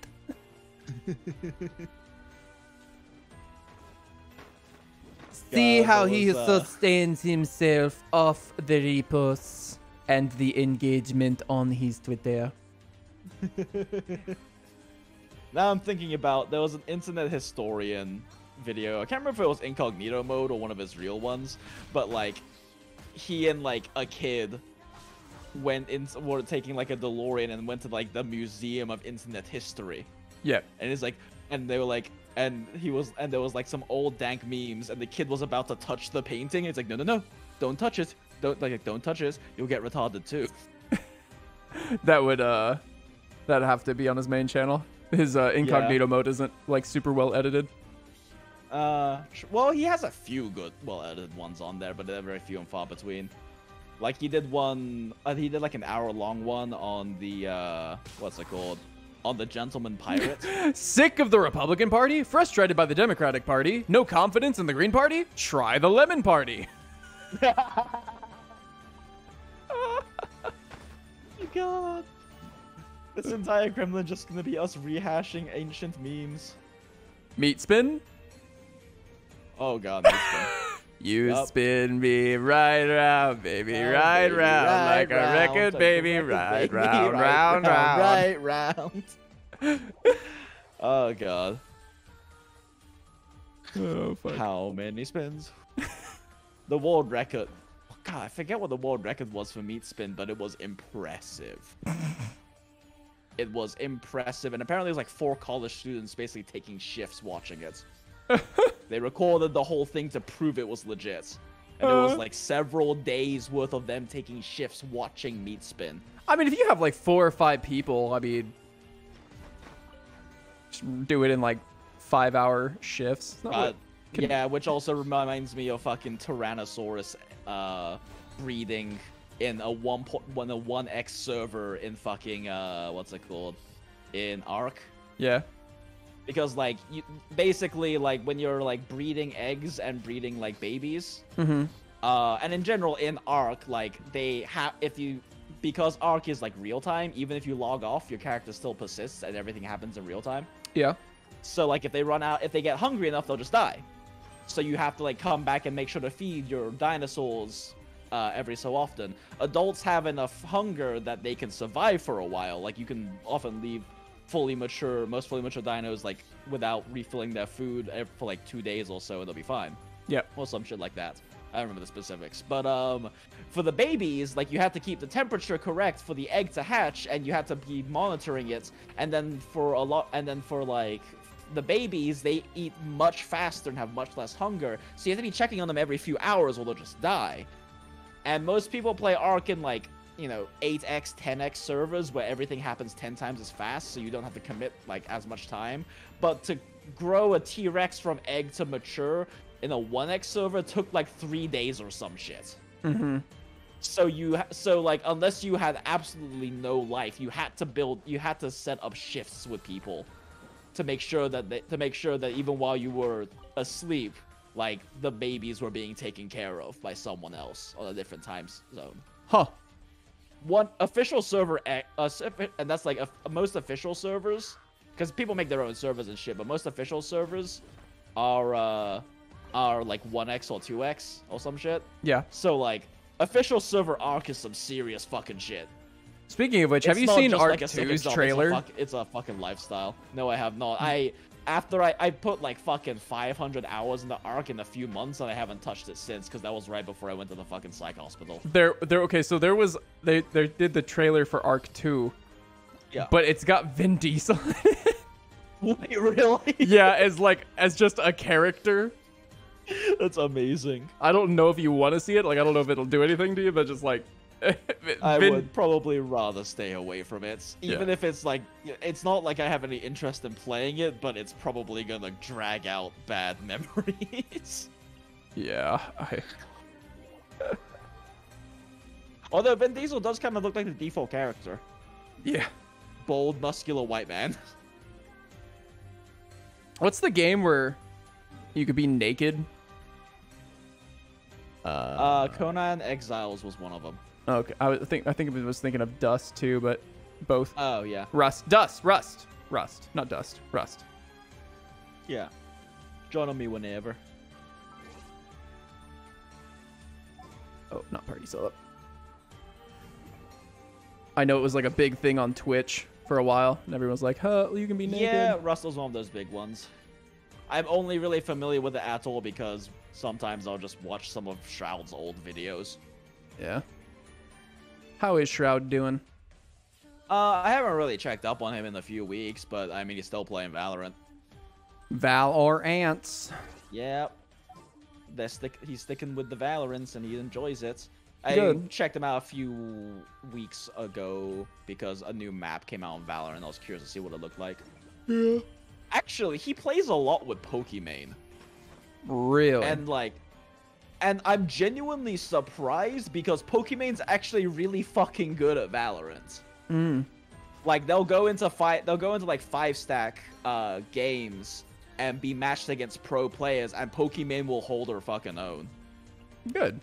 See how he sustains himself off the reposts and the engagement on his Twitter. Now I'm thinking about, there was an internet historian video. I can't remember if it was incognito mode or one of his real ones, but like he and like a kid were taking like a DeLorean and went to like the Museum of Internet History. Yeah. And it's like, and they were like, and there was like some old dank memes, and the kid was about to touch the painting. It's like, no, don't touch it. Don't touch it. You'll get retarded too. That'd have to be on his main channel. His incognito mode isn't like super well edited. Well, he has a few good, well edited ones on there, but they're very few and far between. Like he did one, he did like an hour-long one on the what's it called? On the Gentleman Pirate. Sick of the Republican Party? Frustrated by the Democratic Party? No confidence in the Green Party? Try the Lemon Party. God. This entire Gremlin just gonna be us rehashing ancient memes. Meat spin? Oh god, meat spin. You spin me right round, baby, right round, like a record, baby, right round, round, right round. Oh god. Oh fuck. How many spins? the world record. God, I forget what the world record was for meat spin, but it was impressive. It was impressive, and apparently there's like 4 college students basically taking shifts watching it. They recorded the whole thing to prove it was legit. And it was like several days worth of them taking shifts watching meat spin. I mean, if you have like 4 or 5 people, I mean, just do it in like 5-hour shifts. Yeah, which also reminds me of fucking Tyrannosaurus breeding in a 1x server in fucking what's it called, in Ark. Yeah. Because like you basically like when you're like breeding eggs and breeding like babies, and in general in Ark, like they have because Ark is like real time, even if you log off, your character still persists and everything happens in real time. Yeah. So like if they get hungry enough, they'll just die. So you have to like come back and make sure to feed your dinosaurs every so often. Adults have enough hunger that they can survive for a while. Like you can often leave most fully mature dinos like without refilling their food for like 2 days or so, and they'll be fine. Yeah. Or some shit like that. I don't remember the specifics. But for the babies, like you have to keep the temperature correct for the egg to hatch, and you have to be monitoring it. And then for like the babies, they eat much faster and have much less hunger. So you have to be checking on them every few hours or they'll just die. And most people play Ark in like, 8x, 10x servers where everything happens 10 times as fast, so you don't have to commit like as much time. But to grow a T-Rex from egg to mature in a 1x server took like 3 days or some shit. So like unless you had absolutely no life, you had to set up shifts with people to make sure that even while you were asleep, like the babies were being taken care of by someone else on a different time zone. Huh. One official server, and that's like most official servers, because people make their own servers and shit, but most official servers are like 1x or 2x or some shit. Yeah. So like official server Ark is some serious fucking shit. Speaking of which, have you seen Ark 2's trailer? It's a fucking lifestyle. No, I have not. After I put like fucking 500 hours into Ark in a few months, and I haven't touched it since, because that was right before I went to the fucking psych hospital. Okay, so they did the trailer for Ark 2. Yeah. But it's got Vin Diesel in it. Wait, really? Yeah, as just a character. That's amazing. I don't know if you want to see it. Like, I don't know if it'll do anything to you, but just like I would probably rather stay away from it. Even if it's like, it's not like I have any interest in playing it, but it's probably gonna drag out bad memories. Yeah, Although Vin Diesel does kind of look like the default character. Yeah. Bold, muscular white man. What's the game where you could be naked? Conan Exiles was one of them. Okay, I think I was thinking of Dust too, but both. Oh yeah. Rust, not Dust, Rust. Yeah. Join me whenever. Oh, not party setup. I know it was like a big thing on Twitch for a while, and everyone was like, "Huh, you can be naked." Yeah, Rust was one of those big ones. I'm only really familiar with it at all because sometimes I'll just watch some of Shroud's old videos. Yeah. How is Shroud doing? I haven't really checked up on him in a few weeks, but I mean, he's still playing Valorant. Val or Ants? Yep. He's sticking with the Valorants, and he enjoys it. Good. I checked him out a few weeks ago because a new map came out on Valorant. I was curious to see what it looked like. Yeah. Actually, he plays a lot with Pokimane. Really? And I'm genuinely surprised because Pokimane's actually really fucking good at Valorant. Like they'll go into like 5-stack games and be matched against pro players, and Pokimane will hold her fucking own. Good.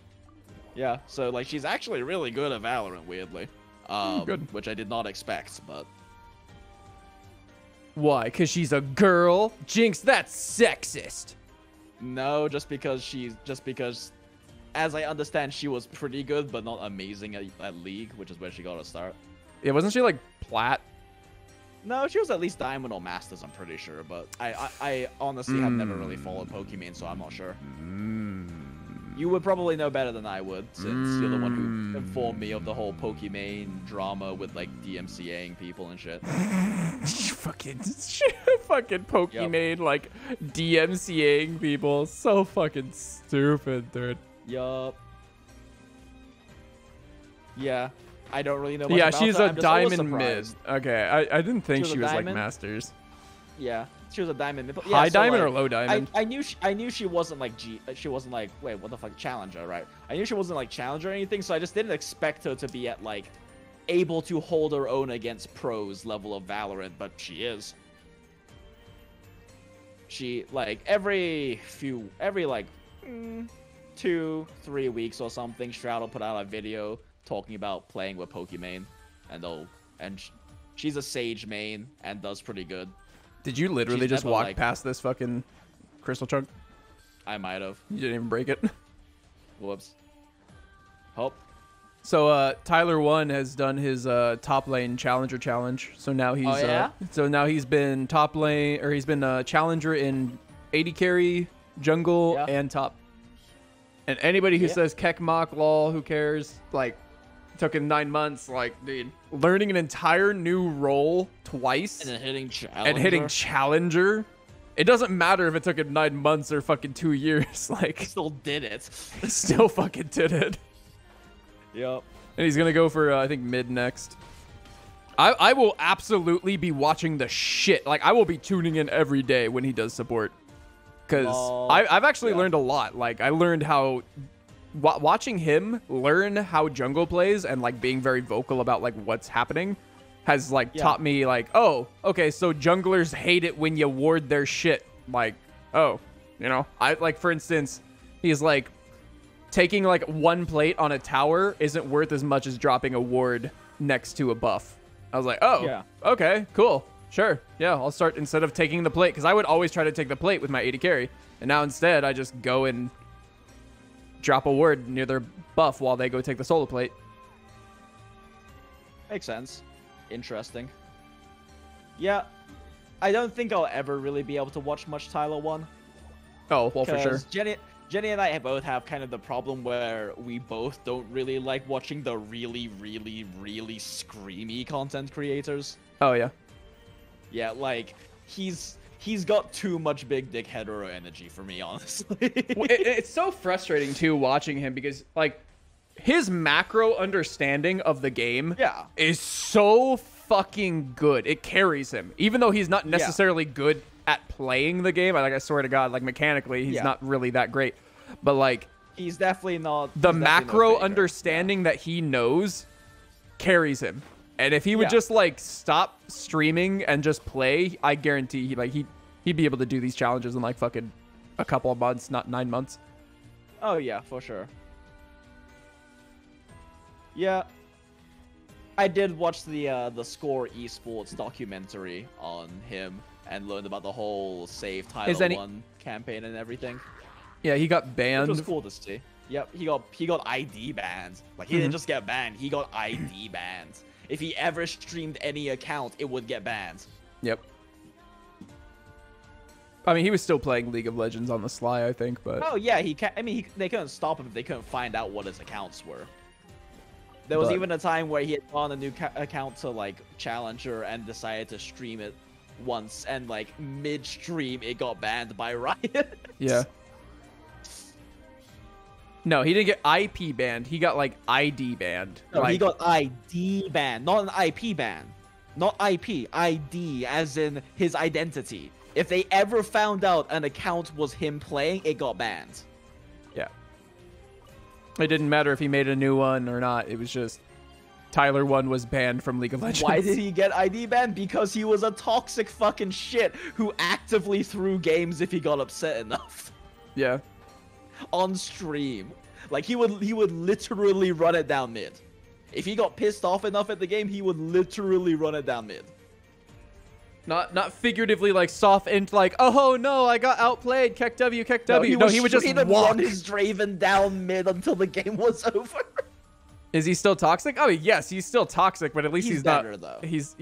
Yeah, so like she's actually really good at Valorant, weirdly. Good. Which I did not expect, but why? Because she's a girl? Jinx, that's sexist. no, just because as I understand, she was pretty good, but not amazing at League, which is where she got her start. Yeah, wasn't she like plat? No, she was at least Diamond or Masters, I'm pretty sure, but I honestly have never really followed Pokimane, so I'm not sure. You would probably know better than I would, since you're the one who informed me of the whole Pokimane drama with like DMCAing people and shit. fucking Pokimane like DMCAing people. So fucking stupid, dude. Yup. Yeah. I don't really know much yeah, about she's her. a diamond mid. Okay, I didn't think she was like masters. Yeah, she was a diamond mid. Yeah, high so, diamond like, or low diamond? I knew she wasn't like wait, what the fuck, challenger, right? I knew she wasn't like challenger or anything, so I just didn't expect her to be at like able to hold her own against pros level of Valorant, but she is. She like every like 2-3 weeks or something, Shroud will put out a video talking about playing with Pokimane, and she's a Sage main and does pretty good. Did you literally just walk past this fucking crystal chunk? I might have. You didn't even break it. Whoops. Hope. So Tyler 1 has done his top lane challenger challenge. So now he's been top lane, or he's been a challenger in AD carry, jungle, and top. And anybody who says Kek Mach lol, who cares? Like, took him 9 months. Like, dude, learning an entire new role twice and hitting challenger. It doesn't matter if it took him 9 months or fucking 2 years. Like, he still did it. Still fucking did it. Yep. And he's gonna go for I think mid next. I will absolutely be watching the shit. Like, I will be tuning in every day when he does support. Because I've actually learned a lot. Like, I learned how watching him learn how jungle plays and like being very vocal about like what's happening has like taught me like, oh, okay, so junglers hate it when you ward their shit. Like, oh, you know, I like, for instance, he's like, taking like one plate on a tower isn't worth as much as dropping a ward next to a buff. I was like, oh, okay, cool. Sure. Yeah, I'll start instead of taking the plate, because I would always try to take the plate with my AD carry. And now instead, I just go and drop a ward near their buff while they go take the solo plate. Makes sense. Interesting. Yeah, I don't think I'll ever really be able to watch much Tyler 1. Oh, well, for sure. Jenny and I both have kind of the problem where we both don't really like watching the really, really, really screamy content creators. Oh, yeah. Yeah, like, he's got too much big dick hetero energy for me, honestly. It's so frustrating, too, watching him, because, like, his macro understanding of the game is so fucking good. It carries him. Even though he's not necessarily good at playing the game, I swear to God, like, mechanically, he's not really that great. But, like, he's definitely not... The macro understanding that he knows carries him. And if he would just, like, stop streaming and just play, I guarantee he'd be able to do these challenges in, like, fucking a couple of months, not 9 months. Oh, yeah, for sure. Yeah. I did watch the Score Esports documentary on him and learned about the whole Save Tyler 1 campaign and everything. Yeah, he got banned. Which was cool to see. Yep, he got ID banned. Like, he didn't just get banned, he got ID banned. If he ever streamed any account, it would get banned. Yep. I mean, he was still playing League of Legends on the sly, I think, but... Oh, yeah, they couldn't stop him if they couldn't find out what his accounts were. There was even a time where he had gone a new account to, like, Challenger and decided to stream it once, and, like, mid-stream, it got banned by Riot. Yeah. No, he didn't get IP banned. He got, like, ID banned. No, like... he got ID banned, not an IP ban. Not IP, ID, as in his identity. If they ever found out an account was him playing, it got banned. Yeah. It didn't matter if he made a new one or not. It was just Tyler 1 was banned from League of Legends. Why did he get ID banned? Because he was a toxic fucking shit who actively threw games if he got upset enough. Yeah. On stream. Like, he would literally run it down mid. If he got pissed off enough at the game, he would literally run it down mid. Not figuratively, like, soft and like, oh no, I got outplayed, Kek W, Kek W. No, he would just walk. Run his Draven down mid until the game was over. Is he still toxic? Oh, yes, he's still toxic, but at least he's better, not. Though. He's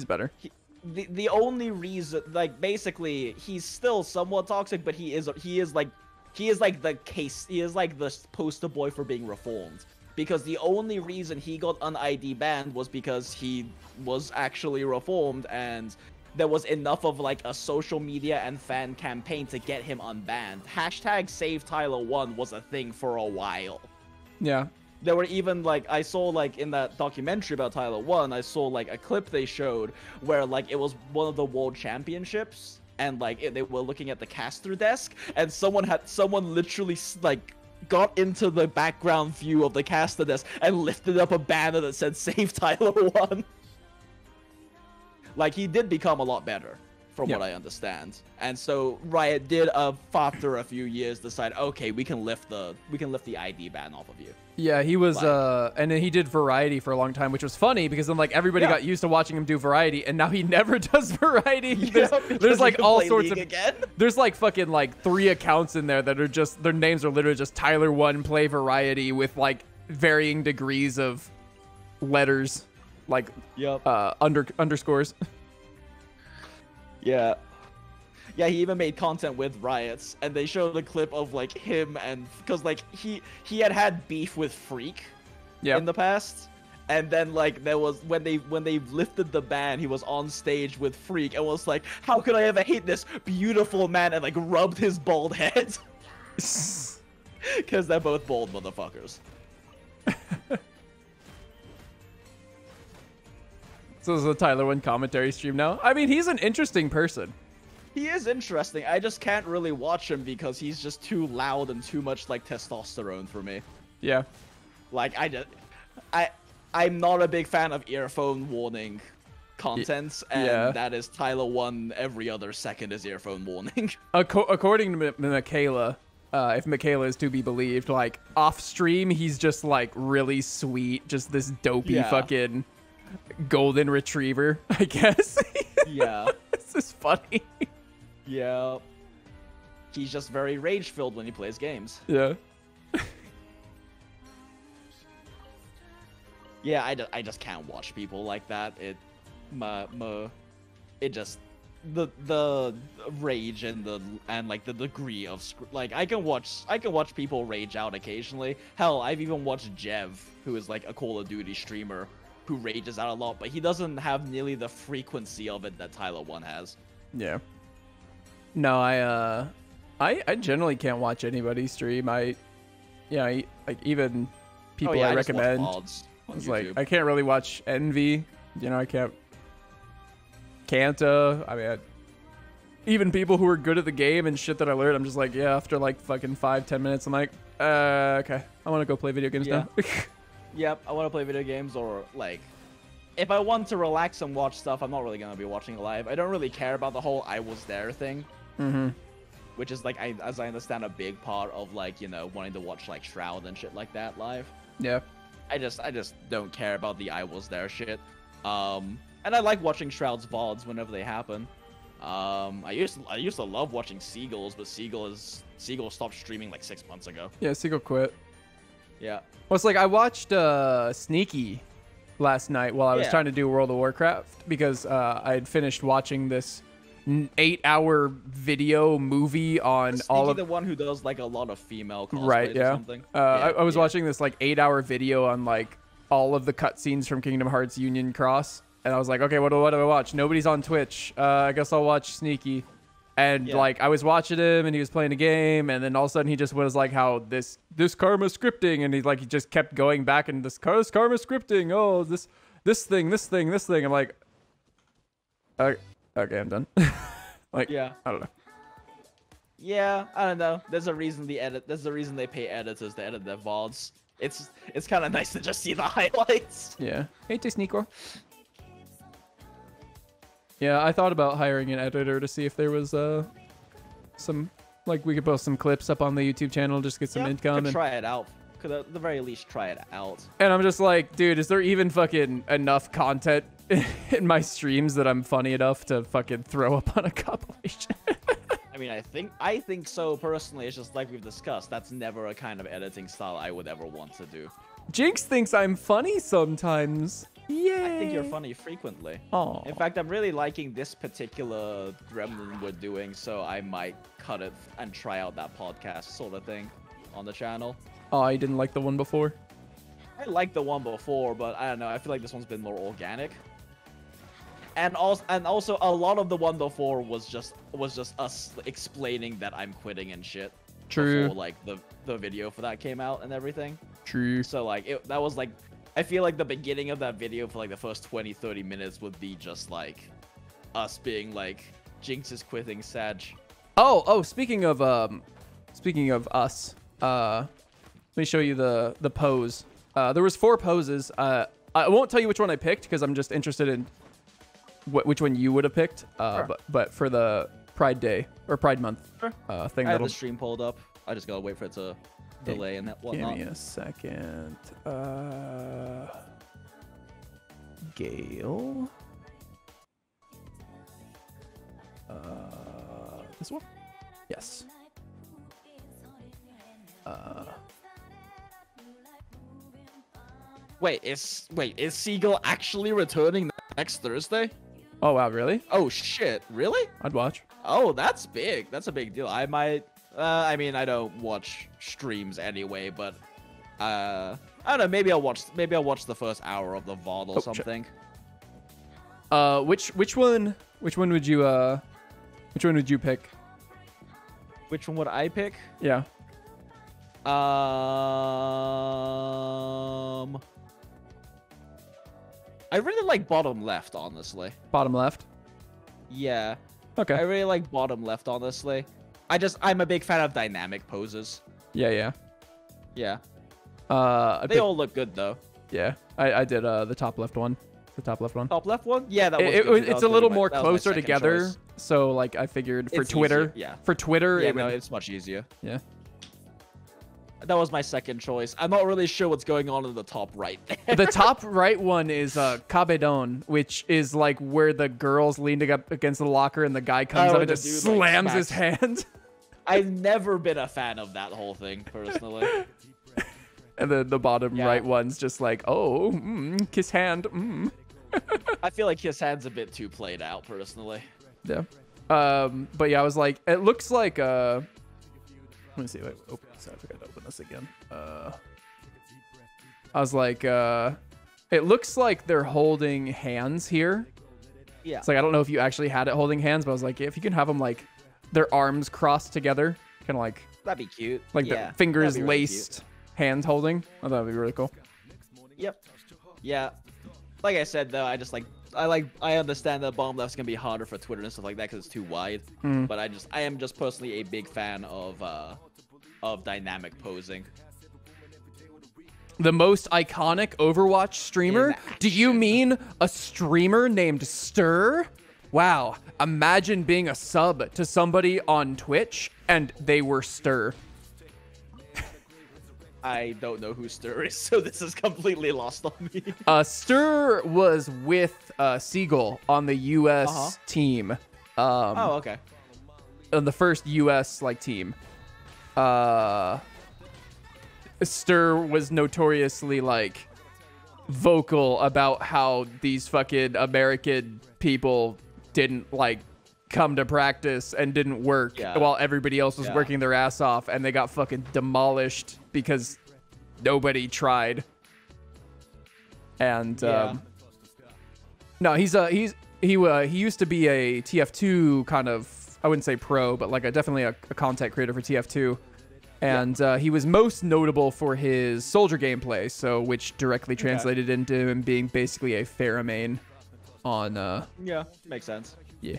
better. The only reason, like, basically, he's still somewhat toxic, but he is like he is like the poster boy for being reformed. Because the only reason he got un-ID banned was because he was actually reformed, and there was enough of like a social media and fan campaign to get him unbanned. Hashtag Save Tyler 1 was a thing for a while. Yeah. There were even like, I saw like in that documentary about Tyler 1, I saw like a clip they showed where like it was one of the world championships, and like they were looking at the caster desk, and someone literally like got into the background view of the caster desk and lifted up a banner that said Save Tyler 1. Like, he did become a lot better, from what I understand. And so Riot did, after a few years, decide, okay, we can lift the ID ban off of you. Yeah, he was, and then he did Variety for a long time, which was funny because then like everybody got used to watching him do Variety, and now he never does Variety. There's like all sorts of, there's like fucking like 3 accounts in there that are just, their names are literally just Tyler 1 play Variety with like varying degrees of letters, like underscores. Yeah. Yeah, he even made content with Riots, and they showed a clip of like him, and because like he had beef with Freak in the past, and then like there was when they lifted the ban, he was on stage with Freak and was like, "How could I ever hate this beautiful man?" and like rubbed his bald head because they're both bald motherfuckers. So this is a Tyler 1 commentary stream now. I mean, he's an interesting person. He is interesting. I just can't really watch him because he's just too loud and too much like testosterone for me. Yeah. Like I'm not a big fan of earphone warning content, and that is Tyler 1 every other second is earphone warning. According to Michaela, if Michaela is to be believed, like off stream, he's just like really sweet, just this dopey fucking golden retriever, I guess. Yeah. This is funny. Yeah. He's just very rage-filled when he plays games. Yeah. Yeah, I just can't watch people like that. It just the rage and like the degree of like I can watch people rage out occasionally. Hell, I've even watched Jev, who is like a Call of Duty streamer, who rages out a lot, but he doesn't have nearly the frequency of it that Tyler 1 has. Yeah. No, I generally can't watch anybody stream. Like even people I recommend. It's like I can't really watch Envy. You know, I can't. Kanta. I mean, even people who are good at the game and shit that I learned, I'm just like, yeah. After like fucking 5-10 minutes, I'm like, okay, I want to go play video games now. Yep, I want to play video games, or like, if I want to relax and watch stuff, I'm not really gonna be watching live. I don't really care about the whole I was there thing. Mm-hmm. Which is like, as I understand, a big part of like, you know, wanting to watch like Shroud and shit like that live. Yeah. I just don't care about the I was there shit. And I like watching Shroud's VODs whenever they happen. I used to love watching Seagulls, but Seagull stopped streaming like 6 months ago. Yeah, Seagull quit. Yeah. Well, it's like I watched Sneaky last night while I was trying to do World of Warcraft because I had finished watching this 8-hour video movie on all of the one who does like a lot of female cosplays right. Yeah. Or something. I was watching this like 8-hour video on like all of the cutscenes from Kingdom Hearts Union Cross, and I was like, okay, what do I watch? Nobody's on Twitch. I guess I'll watch Sneaky. And like I was watching him and he was playing a game, and then all of a sudden he just was like, how this karma scripting, and he just kept going back and this karma scripting. Oh, this thing. I'm like, okay, I'm done. Like, I don't know. Yeah, I don't know. There's a reason there's a reason they pay editors to edit their VODs. It's kind of nice to just see the highlights. Yeah. Hey, Sneako. Yeah, I thought about hiring an editor to see if there was some, like, we could post some clips up on the YouTube channel, just get some income. Could try it out. Could at the very least try it out. And I'm just like, dude, is there even fucking enough content in my streams that I'm funny enough to fucking throw up on a compilation? I mean, I think so personally. It's just like we've discussed. That's never a kind of editing style I would ever want to do. Jinx thinks I'm funny sometimes. Yeah. I think you're funny frequently. Oh. In fact, I'm really liking this particular Gremlin we're doing, so I might cut it and try out that podcast sort of thing on the channel. Oh, I didn't like the one before. I liked the one before, but I don't know. I feel like this one's been more organic. And also, a lot of the one before was just us explaining that I'm quitting and shit. True. Before like the video for that came out and everything. True. So like that was like, I feel like the beginning of that video for like the first 20-30 minutes would be just like us being like, Jinx is quitting, Sag. Oh, speaking of us, let me show you the pose. There was 4 poses. I won't tell you which one I picked because I'm just interested in which one you would have picked. Sure. But for the Pride Day or Pride Month thing, I have the stream pulled up. I just gotta wait for it to delay and whatnot. Give me a second. Gale. This one? Yes. Wait, is Seagull actually returning next Thursday? Oh wow, really? Oh shit, really? I'd watch. Oh, that's big. That's a big deal. I might. I mean, I don't watch streams anyway, but I don't know. Maybe I'll watch the first hour of the VOD or something. Which one would you pick? Which one would I pick? Yeah. I really like bottom left, honestly. Bottom left. Yeah. Okay. I really like bottom left, honestly. I'm a big fan of dynamic poses. Yeah. Yeah. They all look good though. Yeah. I did the top left one. The top left one. Top left one? Yeah, that was it's a little more closer together. Choice. So like I figured for Twitter. Easier. Yeah. For Twitter. Yeah, it's much easier. Yeah. That was my second choice. I'm not really sure what's going on in the top right there. The top right one is Cabedon, which is like where the girl's leaning up against the locker and the guy comes up and just slams his hand. I've never been a fan of that whole thing, personally. And then the bottom right one's just like, oh, kiss hand. I feel like his hand's a bit too played out, personally. Yeah. But yeah, I was like, it looks like let me see. Wait, sorry, I forgot to open this again. I was like, it looks like they're holding hands here. Yeah. It's like, I don't know if you actually had it holding hands, but I was like, if you can have them like their arms crossed together, kind of like. That'd be cute. Like the fingers laced, hands holding. I thought that'd be really cool. Yep. Yeah. Like I said, though, I understand that bottom left's gonna be harder for Twitter and stuff like that because it's too wide. But I am just personally a big fan of dynamic posing. The most iconic Overwatch streamer? Do you mean a streamer named Stir? Wow. Imagine being a sub to somebody on Twitch and they were Stir. I don't know who Stir is, so this is completely lost on me. Stir was with Seagull on the U.S. team. Oh, okay. On the first U.S. team. Stir was notoriously vocal about how these fucking American people didn't come to practice and didn't work while everybody else was working their ass off, and they got fucking demolished because nobody tried. And no, he used to be a TF2 kind of, I wouldn't say pro, but definitely a content creator for TF2. And he was most notable for his soldier gameplay, which directly translated into him being basically a Pheromane on yeah, makes sense. Yeah.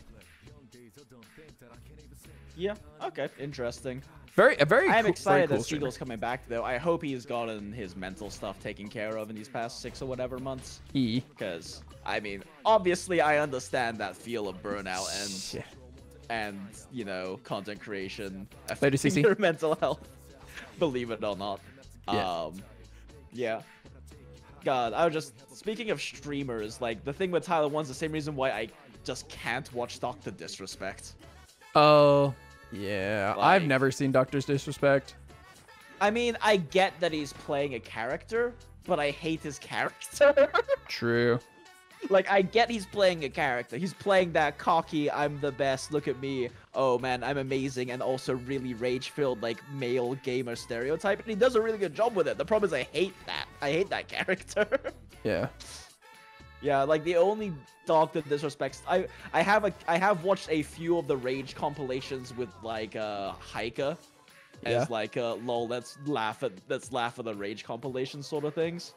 Yeah, okay, interesting. Very I'm excited cool that Seagull's coming back, though. I hope he's gotten his mental stuff taken care of in these past 6 or whatever months. Because, I mean, obviously I understand that feel of burnout and you know, content creation affecting your mental health. Believe it or not. Yeah. God, I was just, speaking of streamers, the thing with Tyler 1's the same reason why I just can't watch Dr. Disrespect. Oh, yeah. I've never seen Doctor's Disrespect. I mean, I get that he's playing a character, but I hate his character. True. Like, I get he's playing a character. He's playing that cocky, I'm the best, look at me, oh man, I'm amazing, and also really rage-filled, like, male gamer stereotype, and he does a really good job with it. The problem is I hate that. I hate that character. Yeah. Yeah, like, the only dog that disrespects... I have watched a few of the rage compilations with, like, Haika. Yeah. As, like, lol, let's laugh at the rage compilation sort of things.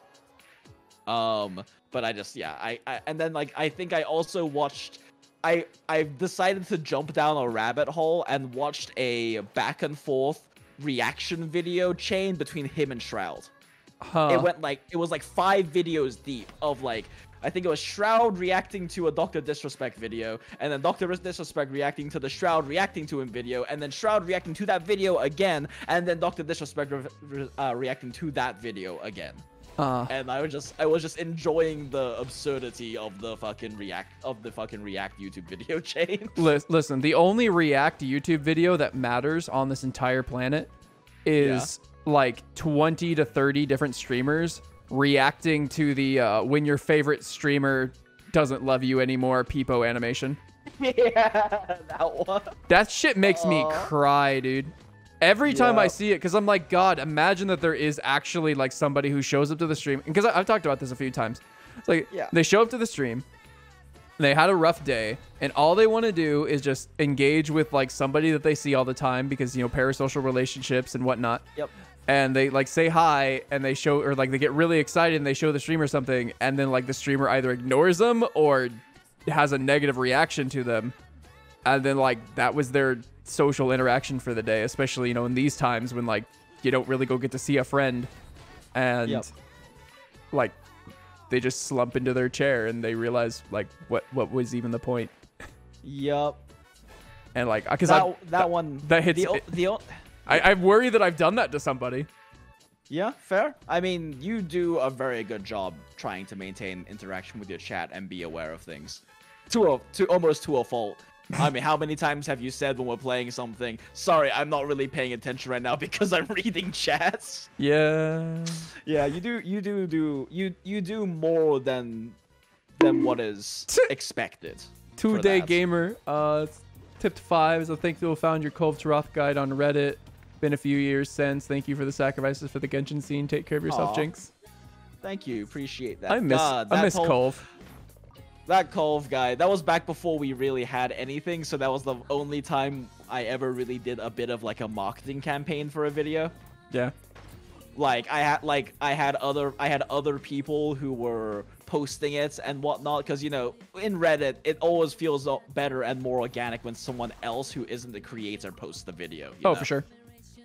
But I just, yeah, and then, like, I think I also watched, I've decided to jump down a rabbit hole and watched a back and forth reaction video chain between him and Shroud. It was like 5 videos deep of, like, I think it was Shroud reacting to a Dr. Disrespect video, and then Dr. Disrespect reacting to the Shroud reacting to him video, and then Shroud reacting to that video again, and then Dr. Disrespect reacting to that video again. And I was just enjoying the absurdity of the fucking React YouTube video chain. Listen, the only React YouTube video that matters on this entire planet is like 20 to 30 different streamers reacting to the when your favorite streamer doesn't love you anymore Peepo animation. Yeah, that one. That shit makes me cry, dude. Every time I see it, because I'm like, God, imagine that there is actually like somebody who shows up to the stream. Because I've talked about this a few times. It's like they show up to the stream, they had a rough day, and all they want to do is just engage with like somebody that they see all the time because, you know, parasocial relationships and whatnot. Yep. And they like say hi and they show, or like they get really excited and they show the streamer something, and then like the streamer either ignores them or has a negative reaction to them. And then like that was their social interaction for the day, especially, you know, in these times when like you don't really go get to see a friend, and like they just slump into their chair and they realize like what was even the point. And like, because that hits I worry that I've done that to somebody. Yeah, fair. I mean, you do a very good job trying to maintain interaction with your chat and be aware of things almost to a fault. I mean, how many times have you said when we're playing something, sorry, I'm not really paying attention right now because I'm reading chats? Yeah. Yeah, you do more than what is expected. 2-Day Gamer tipped 5, so thank you who found your Cove to Roth guide on Reddit. Been a few years since. Thank you for the sacrifices for the Genshin scene. Take care of yourself, Jinx. Thank you. Appreciate that. I miss Cove. That Cove guy, that was back before we really had anything, so that was the only time I ever really did a bit of like a marketing campaign for a video. Yeah. Like I had other people who were posting it and whatnot, because, you know, in Reddit it always feels better and more organic when someone else who isn't the creator posts the video. You know? For sure.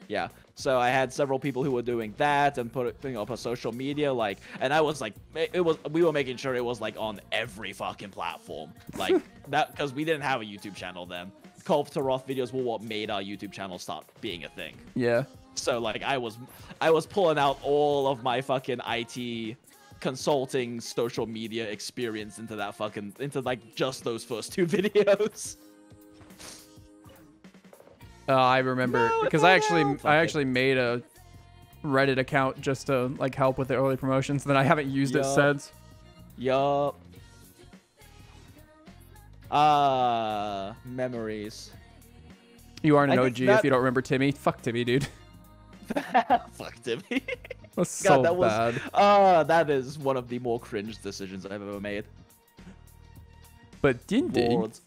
Yeah, so I had several people who were doing that and putting up on social media, like, and I was like, we were making sure it was like on every fucking platform, like that, because we didn't have a YouTube channel then. Call to Roth videos were what made our YouTube channel start being a thing. Yeah. So like I was pulling out all of my fucking IT consulting social media experience into like just those first 2 videos. I remember because I actually made a Reddit account just to like help with the early promotions. Then I haven't used it since. Yup. Memories. You aren't an OG if you don't remember Timmy. Fuck Timmy, dude. Fuck Timmy. That's so bad. That is one of the more cringe decisions I've ever made. But Jinjinx.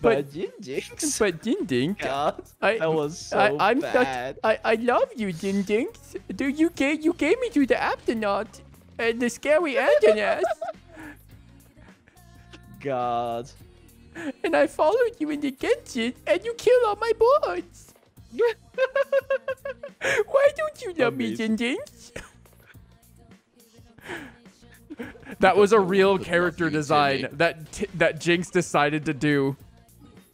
But Jinjinx. But Jinjinx. God, that was so bad. I love you, Jinjinx. Dude, you gave me to the Aptonaut and the scary Antonas. God. And I followed you in the Genshin and you killed all my boards. Why don't you love me, Jinjinx? That was a real character design that Jinx decided to do.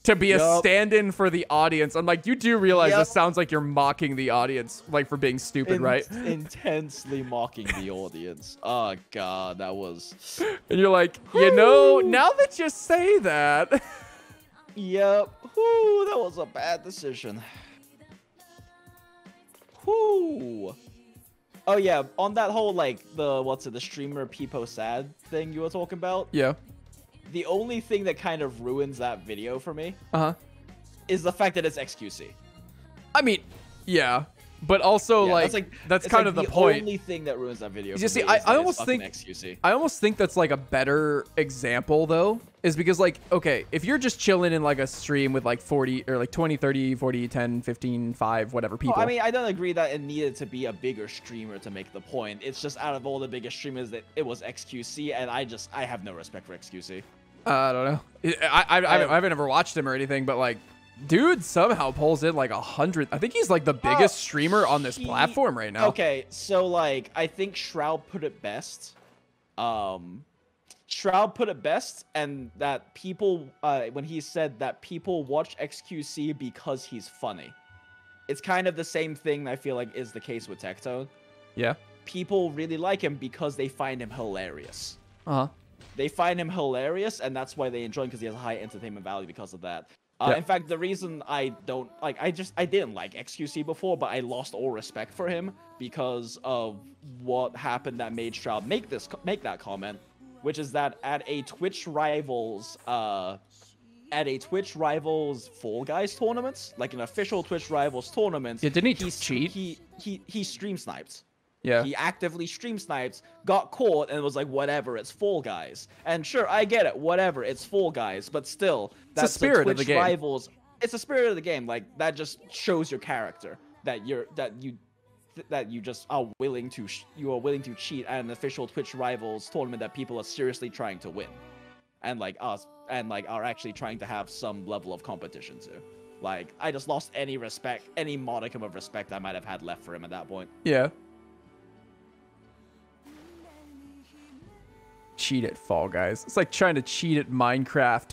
To be a stand-in for the audience. I'm like, you do realize this sounds like you're mocking the audience, like for being stupid, right? Intensely mocking the audience. Oh, God, that was... And you're like, you know, now that you say that... Yep. Whew, that was a bad decision. Whew. Oh yeah, on that whole like the streamer Peepo sad thing you were talking about. Yeah. The only thing that kind of ruins that video for me. Is the fact that it's XQC. I mean, yeah. But also, that's kind of the point. The only thing that ruins that video. You see, I almost think that's like a better example though, is because like, okay, if you're just chilling in like a stream with like 40 or like 20, 30, 40, 10, 15, 5, whatever people. I mean, I don't agree that it needed to be a bigger streamer to make the point. It's just out of all the biggest streamers that it was XQC, and I have no respect for XQC. I don't know. I haven't ever watched him or anything, but like, dude somehow pulls in like 100. I think he's like the biggest streamer on this platform right now. Okay, so like I think Shroud put it best. Shroud put it best, and that people when he said that people watch XQC because he's funny. It's kind of the same thing I feel like is the case with Tectone. Yeah. People really like him because they find him hilarious. They find him hilarious, and that's why they enjoy him, because he has a high entertainment value because of that. In fact, the reason I don't like, I didn't like XQC before, but I lost all respect for him because of what happened that made Shroud make that comment, which is that at a Twitch Rivals Fall Guys tournament, like an official Twitch Rivals tournament, didn't he cheat? He stream sniped. Yeah. He actively stream sniped, got caught, and was like, whatever, it's Fall Guys. And sure, I get it, whatever, it's Fall Guys, but still, that's the spirit of the game. Rivals. It's the spirit of the game. Like, that just shows your character, that you just are willing to cheat at an official Twitch Rivals tournament that people are seriously trying to win, and like us, and like are actually trying to have some level of competition too. Like, I just lost any respect, any modicum of respect I might have had left for him at that point. Yeah. Cheat at Fall Guys. It's like trying to cheat at Minecraft.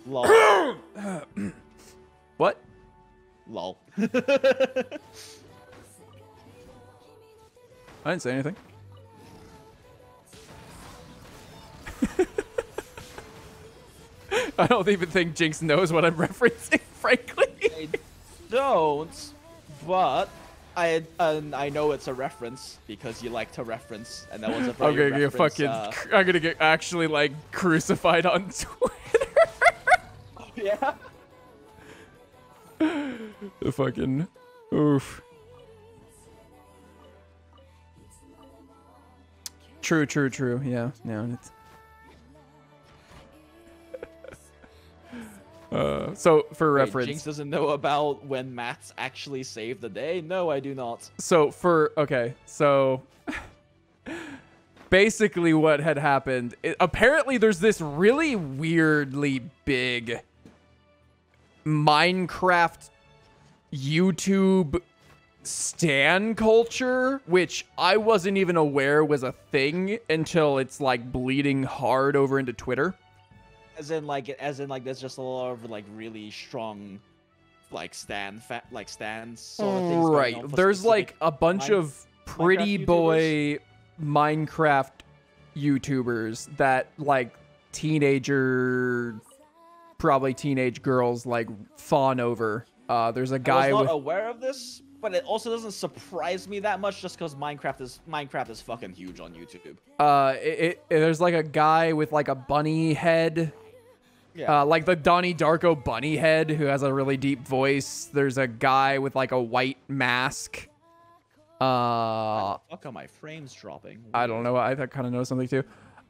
Lol. What? Lol. I didn't say anything. I don't even think Jinx knows what I'm referencing, frankly. I don't, but I know it's a reference because you like to reference, and that was a very I'm gonna get actually like crucified on Twitter. Yeah. The fucking oof. True. Yeah. It's so for reference, Jinx doesn't know about when maths actually saved the day. No, I do not. So basically what had happened, apparently there's this really weirdly big Minecraft YouTube stan culture, which I wasn't even aware was a thing until it's like bleeding hard over into Twitter. As in like there's just a lot of like really strong like stans sort of things. Right. There's like a bunch of pretty boy Minecraft YouTubers that like probably teenage girls like fawn over. There's a guy I was not aware of this, but it also doesn't surprise me that much just because Minecraft is fucking huge on YouTube. There's like a guy with like a bunny head. Yeah. Like the Donnie Darko bunny head who has a really deep voice. There's a guy with like a white mask. Why the fuck are my frames dropping? Weird. I don't know. I kind of know something too.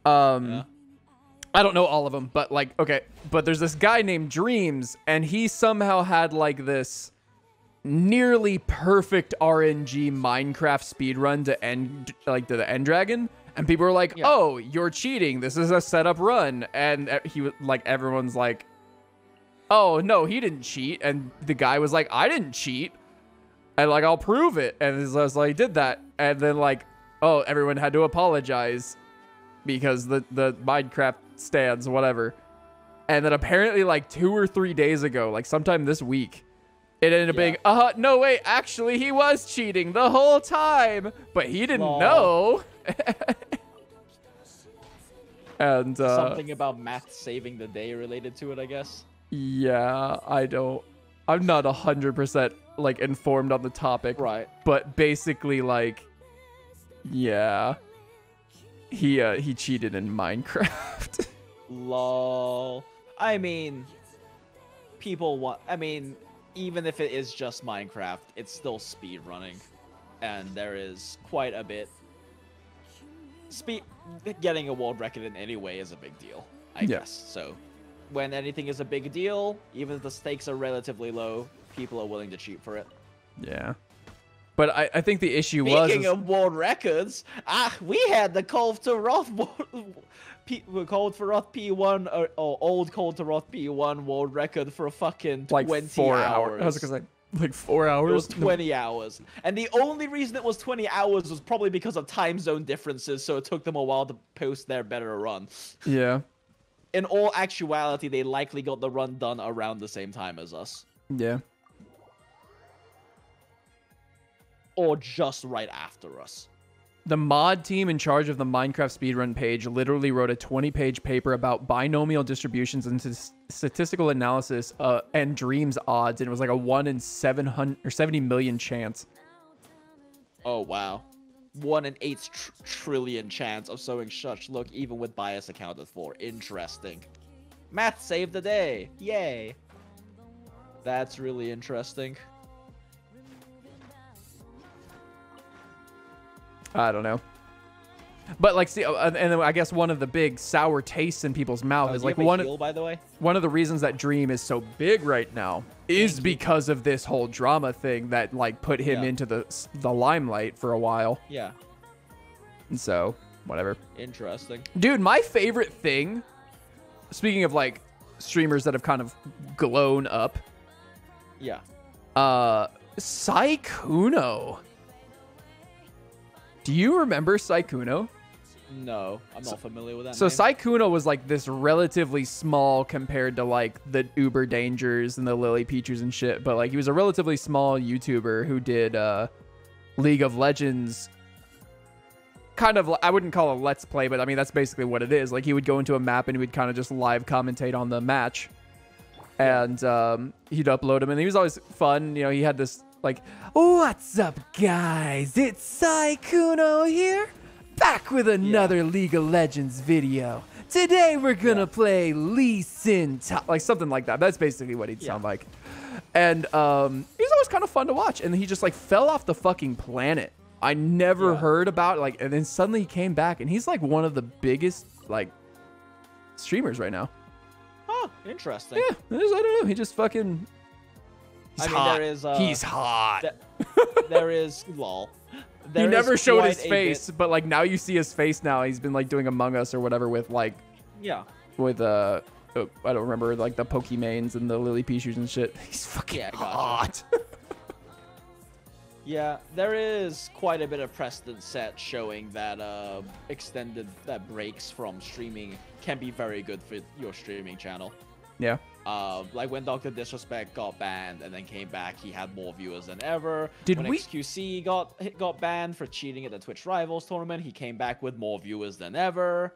I don't know all of them, but like, okay. But there's this guy named Dreams, and he somehow had like this nearly perfect RNG Minecraft speedrun to end, like to the end dragon. And people were like, "Oh, you're cheating. This is a setup run." And he was like, everyone's like, "Oh no, he didn't cheat." And the guy was like, "I didn't cheat." And like, "I'll prove it." And I was like, "Did that?" And then like, oh, everyone had to apologize because the Minecraft stands, whatever. And then apparently like 2 or 3 days ago, like sometime this week, it ended up being, no, wait, actually he was cheating the whole time, but he didn't know. And something about math saving the day related to it, I guess. Yeah, I'm not 100% like informed on the topic. Right. But basically, like, yeah, he cheated in Minecraft. Lol. I mean, people want. I mean, even if it is just Minecraft, it's still speed running, and there is quite a bit. Getting a world record in any way is a big deal, I guess. So, when anything is a big deal, even if the stakes are relatively low, people are willing to cheat for it. Yeah. But I think the issue was... Speaking of world records, we had the Call to Roth Cold for Roth P1 or old Cold to Roth P1 world record for fucking 20 like 4 hours. I was gonna say like 4 hours. It was 20 hours, and the only reason it was 20 hours was probably because of time zone differences. So it took them a while to post their better run. Yeah. In all actuality, they likely got the run done around the same time as us. Yeah. Or just right after us. The mod team in charge of the Minecraft speedrun page literally wrote a 20-page paper about binomial distributions and statistical analysis and dreams odds, and it was like a 1 in 700 or 70 million chance. Oh wow, 1 in 8 trillion chance of showing such look, even with bias accounted for. Interesting. Math saved the day. Yay. That's really interesting. I don't know. But like, see, and then I guess one of the big sour tastes in people's mouth is like by the way, one of the reasons that Dream is so big right now is because of this whole drama thing that like put him into the limelight for a while. Yeah. And so, whatever. Interesting. Dude, my favorite thing, speaking of like streamers that have kind of blown up. Yeah. Sykkuno. Do you remember Sykkuno? No, I'm not familiar with that So name. Sykkuno was like this relatively small compared to like the Uber Dangers and the Lily Peaches and shit, but like he was a relatively small YouTuber who did League of Legends. Kind of, I wouldn't call it Let's Play, but I mean that's basically what it is. Like he would go into a map and he would kind of just live commentate on the match, and he'd upload them, and he was always fun. You know, he had this like, what's up, guys? It's Sykkuno here, back with another League of Legends video. Today we're gonna play Lee Sin, like something like that. That's basically what he'd sound like. And he was always kind of fun to watch. And he just like fell off the fucking planet. I never heard about it, like, and then suddenly he came back, and he's like one of the biggest like streamers right now. Huh, interesting. Yeah, I don't know. He just fucking. He's hot. There is. He's hot. There is lol. He never showed his face, but like now you see his face now. He's been like doing Among Us or whatever with like. Yeah. With I don't remember like the Pokemains and the Lily Pichus and shit. He's fucking hot. Yeah, there is quite a bit of precedent set showing that extended breaks from streaming can be very good for your streaming channel. Yeah. Like when Dr. Disrespect got banned and then came back, he had more viewers than ever. When XQC got banned for cheating at the Twitch Rivals tournament, he came back with more viewers than ever.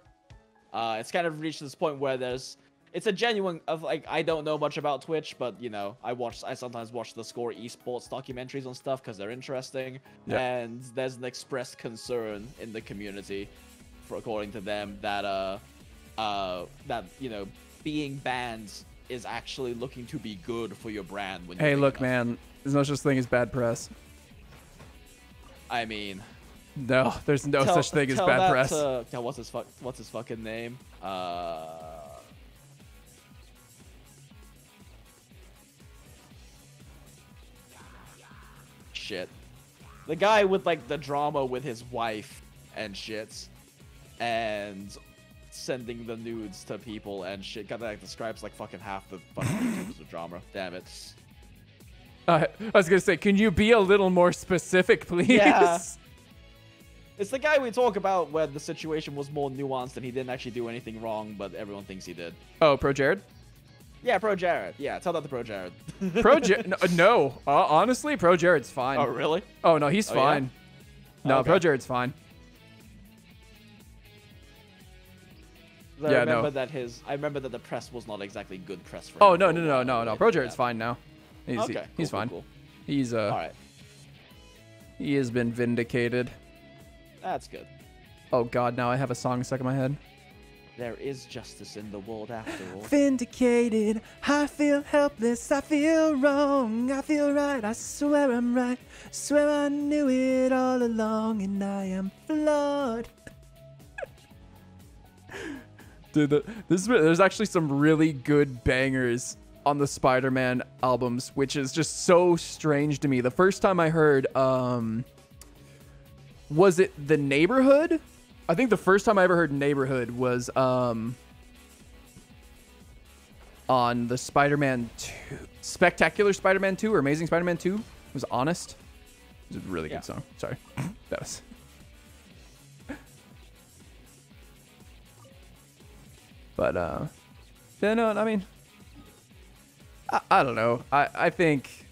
It's kind of reached this point where it's a genuine of like, I don't know much about Twitch, but you know, I sometimes watch the Score esports documentaries on stuff because they're interesting. Yeah. And there's an expressed concern in the community, according to them, that you know, being banned is actually looking to be good for your brand. When hey, look, man, there's no such thing as bad press. I mean, no, there's no such thing as bad press. What's his fucking name? Shit. The guy with like the drama with his wife and shits, and sending the nudes to people and shit. God, that describes like fucking half the fucking YouTubers of drama. Damn it. I was gonna say, can you be a little more specific, please? Yeah. It's the guy we talk about where the situation was more nuanced and he didn't actually do anything wrong, but everyone thinks he did. Oh, Pro Jared? Yeah, Pro Jared. Yeah, tell that to Pro Jared. No. Honestly, Pro Jared's fine. Oh, really? Oh, no, he's fine. Yeah? No, okay. Pro Jared's fine. I remember that the press was not exactly good press for him. Oh, no. Pro Jared's fine now. He's fine. Cool. He's All right. He has been vindicated. That's good. Oh God, now I have a song stuck in my head. There is justice in the world after all. Vindicated, I feel helpless, I feel wrong, I feel right, I swear I'm right, swear I knew it all along and I am flawed. Dude, there's actually some really good bangers on the Spider-Man albums, which is just so strange to me. The first time I heard, was it The Neighborhood? I think the first time I ever heard Neighborhood was on the Spider-Man 2, Spectacular Spider-Man 2 or Amazing Spider-Man 2. It was Honest. It was a really good song. Sorry. That was... But, yeah, no, I mean, I don't know. I think,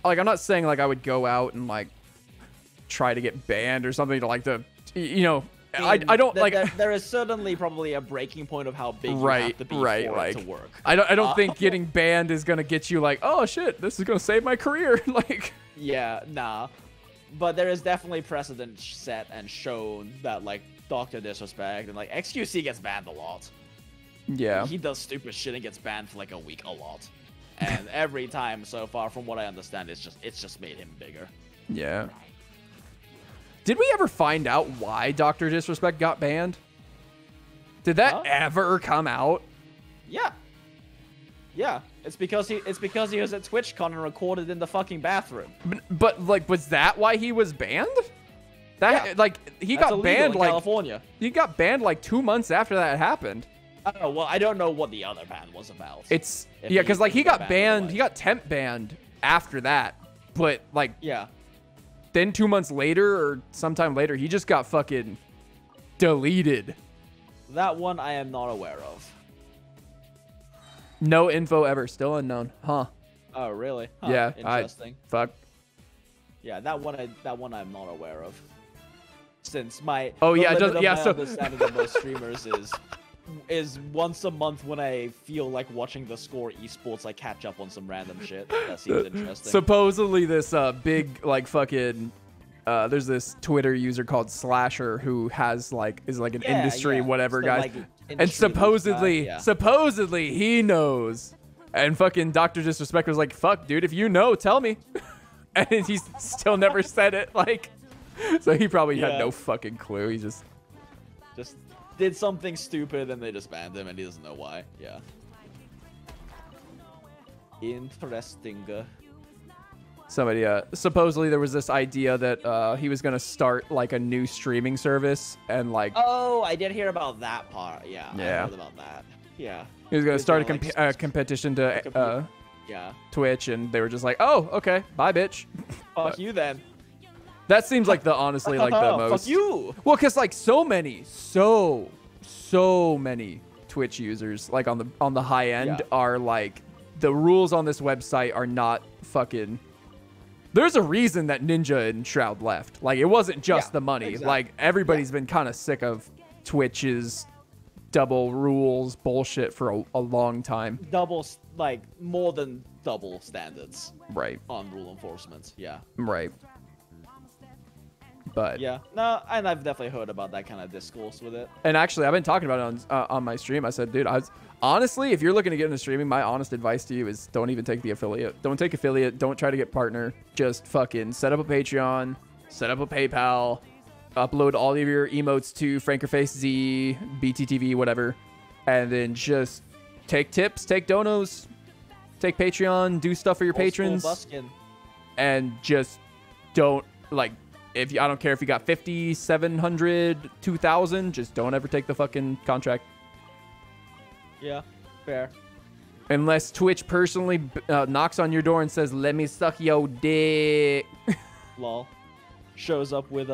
like, I'm not saying, like, I would go out and, like, try to get banned or something to, like, you know, I don't, like... There is certainly probably a breaking point of how big you have to be for it to work. I don't think getting banned is going to get you, like, oh, shit, this is going to save my career. Like... Yeah, nah. But there is definitely precedent set and shown that, like, Dr. Disrespect and, like, XQC gets banned a lot. Yeah. He does stupid shit and gets banned for, like, a week a lot. And every time so far, from what I understand, it's just made him bigger. Yeah. Did we ever find out why Dr. Disrespect got banned? Did that ever come out? Yeah. Yeah. It's because he was at TwitchCon and recorded in the fucking bathroom. But like, was that why he was banned? That like he That's got banned in like California. He got banned like 2 months after that happened. Oh well, I don't know what the other ban was about. It's because like he got banned, he got temp banned after that, but like then 2 months later or sometime later, he just got fucking deleted. That one I am not aware of. No info ever, still unknown, huh? Oh really? Huh. Yeah, interesting. Fuck. Yeah, that one I'm not aware of. Since my understanding of most streamers is once a month when I feel like watching the Score esports, I catch up on some random shit. That seems interesting. Supposedly this big like fucking there's this Twitter user called Slasher who has like is like an industry whatever guy, like, and supposedly he knows, and fucking Dr. Disrespect was like, fuck dude, if you know, tell me. And he's still never said it, like, so he probably had no fucking clue. He just did something stupid and they just banned him and he doesn't know why. Yeah. Interesting. Somebody, supposedly there was this idea that he was gonna start like a new streaming service and like. Oh, I did hear about that part. Yeah. I heard about that. Yeah. He was gonna start a competition to Twitch, and they were just like, oh, okay, bye, bitch. Fuck you then. That seems like the honestly like the most. Fuck you. Well, because like so many Twitch users like on the high end are like the rules on this website are not fucking. There's a reason that Ninja and Shroud left. Like it wasn't just the money. Exactly. Like everybody's been kind of sick of Twitch's double rules bullshit for a long time. Like more than double standards. Right. On rule enforcement. Yeah. Right. But yeah, no, and I've definitely heard about that kind of discourse with it. And actually, I've been talking about it on my stream. I said, dude, honestly, if you're looking to get into streaming, my honest advice to you is don't even take the affiliate. Don't take affiliate. Don't try to get partner. Just fucking set up a Patreon, set up a PayPal, upload all of your emotes to FrankerFaceZ, BTTV, whatever, and then just take tips, take donos, take Patreon, do stuff for your patrons, and just don't like. I don't care if you got 50, 700, 2,000, just don't ever take the fucking contract. Yeah, fair. Unless Twitch personally knocks on your door and says, "Let me suck your dick." Lol. Shows up with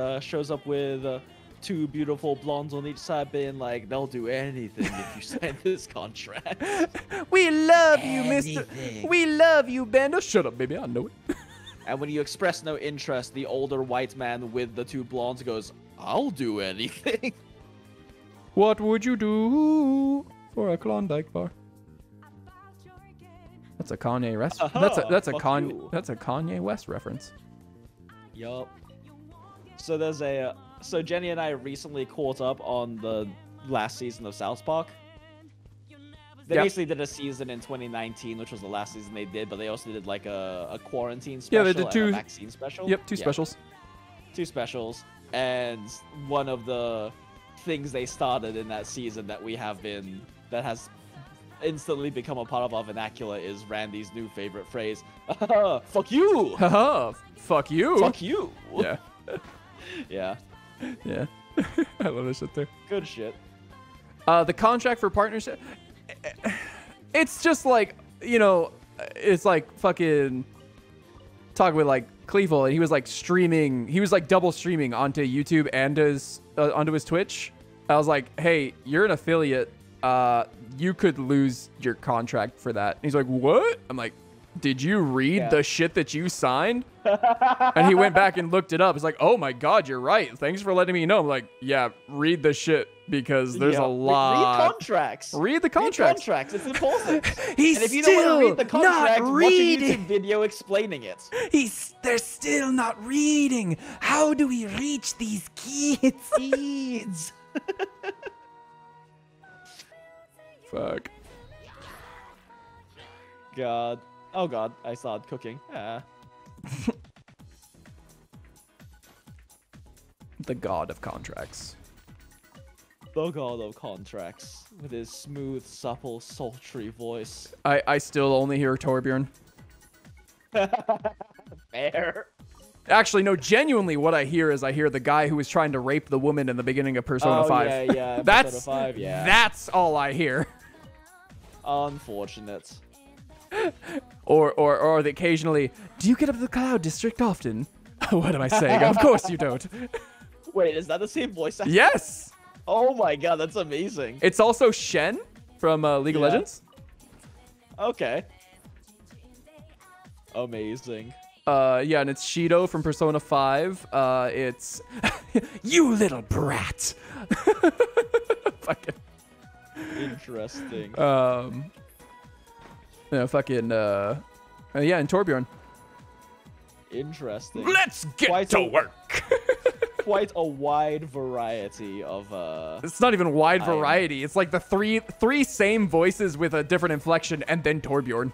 two beautiful blondes on each side, being like, "They'll do anything if you sign this contract." We love you, Mister. We love you, Bando. Shut up, baby. I know it. And when you express no interest, the older white man with the two blondes goes, "I'll do anything." What would you do for a Klondike bar? That's a Kanye West. That's a Kanye West reference. Yup. So there's a so Jenny and I recently caught up on the last season of South Park. They basically did a season in 2019, which was the last season they did, but they also did like a quarantine special. Yeah, they did two and a vaccine special. Yep, two specials. Two specials, and one of the things they started in that season that has instantly become a part of our vernacular is Randy's new favorite phrase. Fuck you! Haha, fuck you! Fuck you! Yeah. Yeah. Yeah. I love this shit too. Good shit. The contract for partnership, it's just like, you know, it's like fucking talking with like Cleveland, and he was like streaming, he was like double streaming onto YouTube and onto his Twitch. I was like, hey, you're an affiliate. You could lose your contract for that. And he's like, what? I'm like, did you read the shit that you signed? And he went back and looked it up. He's like, oh my God, you're right. Thanks for letting me know. I'm like, yeah, read the shit because there's a lot. Read contracts. Read the contracts. Read contracts. It's important. He's and if you still don't want to read the contract, not watch a reading. YouTube video explaining it. They're still not reading. How do we reach these kids? Fuck. God. Oh God, I started cooking. The god of contracts. The god of contracts, with his smooth, supple, sultry voice. I still only hear Torbjorn. Fair. Actually, no, genuinely what I hear is the guy who was trying to rape the woman in the beginning of Persona 5. Yeah, that's, Persona 5, yeah. That's all I hear. Unfortunate. Or the occasionally, do you get up to the Cloud District often? What am I saying? Of course you don't. Wait, is that the same voice actor? Yes! Oh my God, that's amazing. It's also Shen from League of Legends. Okay. Amazing. Yeah, and it's Shido from Persona 5. It's you little brat. Fucking interesting. Yeah, fucking yeah, and Torbjorn. Interesting. Let's get to work. Quite a wide variety of It's not even wide variety. It's like the three same voices with a different inflection and then Torbjorn.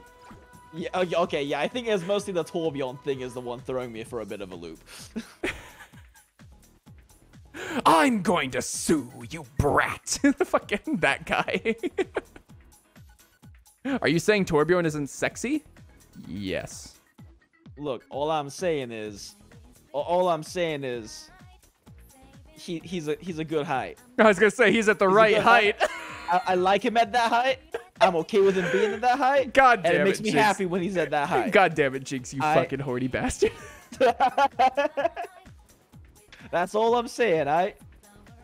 Yeah, okay, yeah, I think it's mostly the Torbjorn thing is the one throwing me for a bit of a loop. I'm going to sue you, brat. Fucking that guy. Are you saying Torbjorn isn't sexy? Yes. Look, all I'm saying is he's a good height. I was gonna say he's at the right height. I like him at that height. I'm okay with him being at that height. God damn it, and it makes me Jinx. happy when he's at that height. God damn it, Jinx, you fucking horny bastard. That's all I'm saying,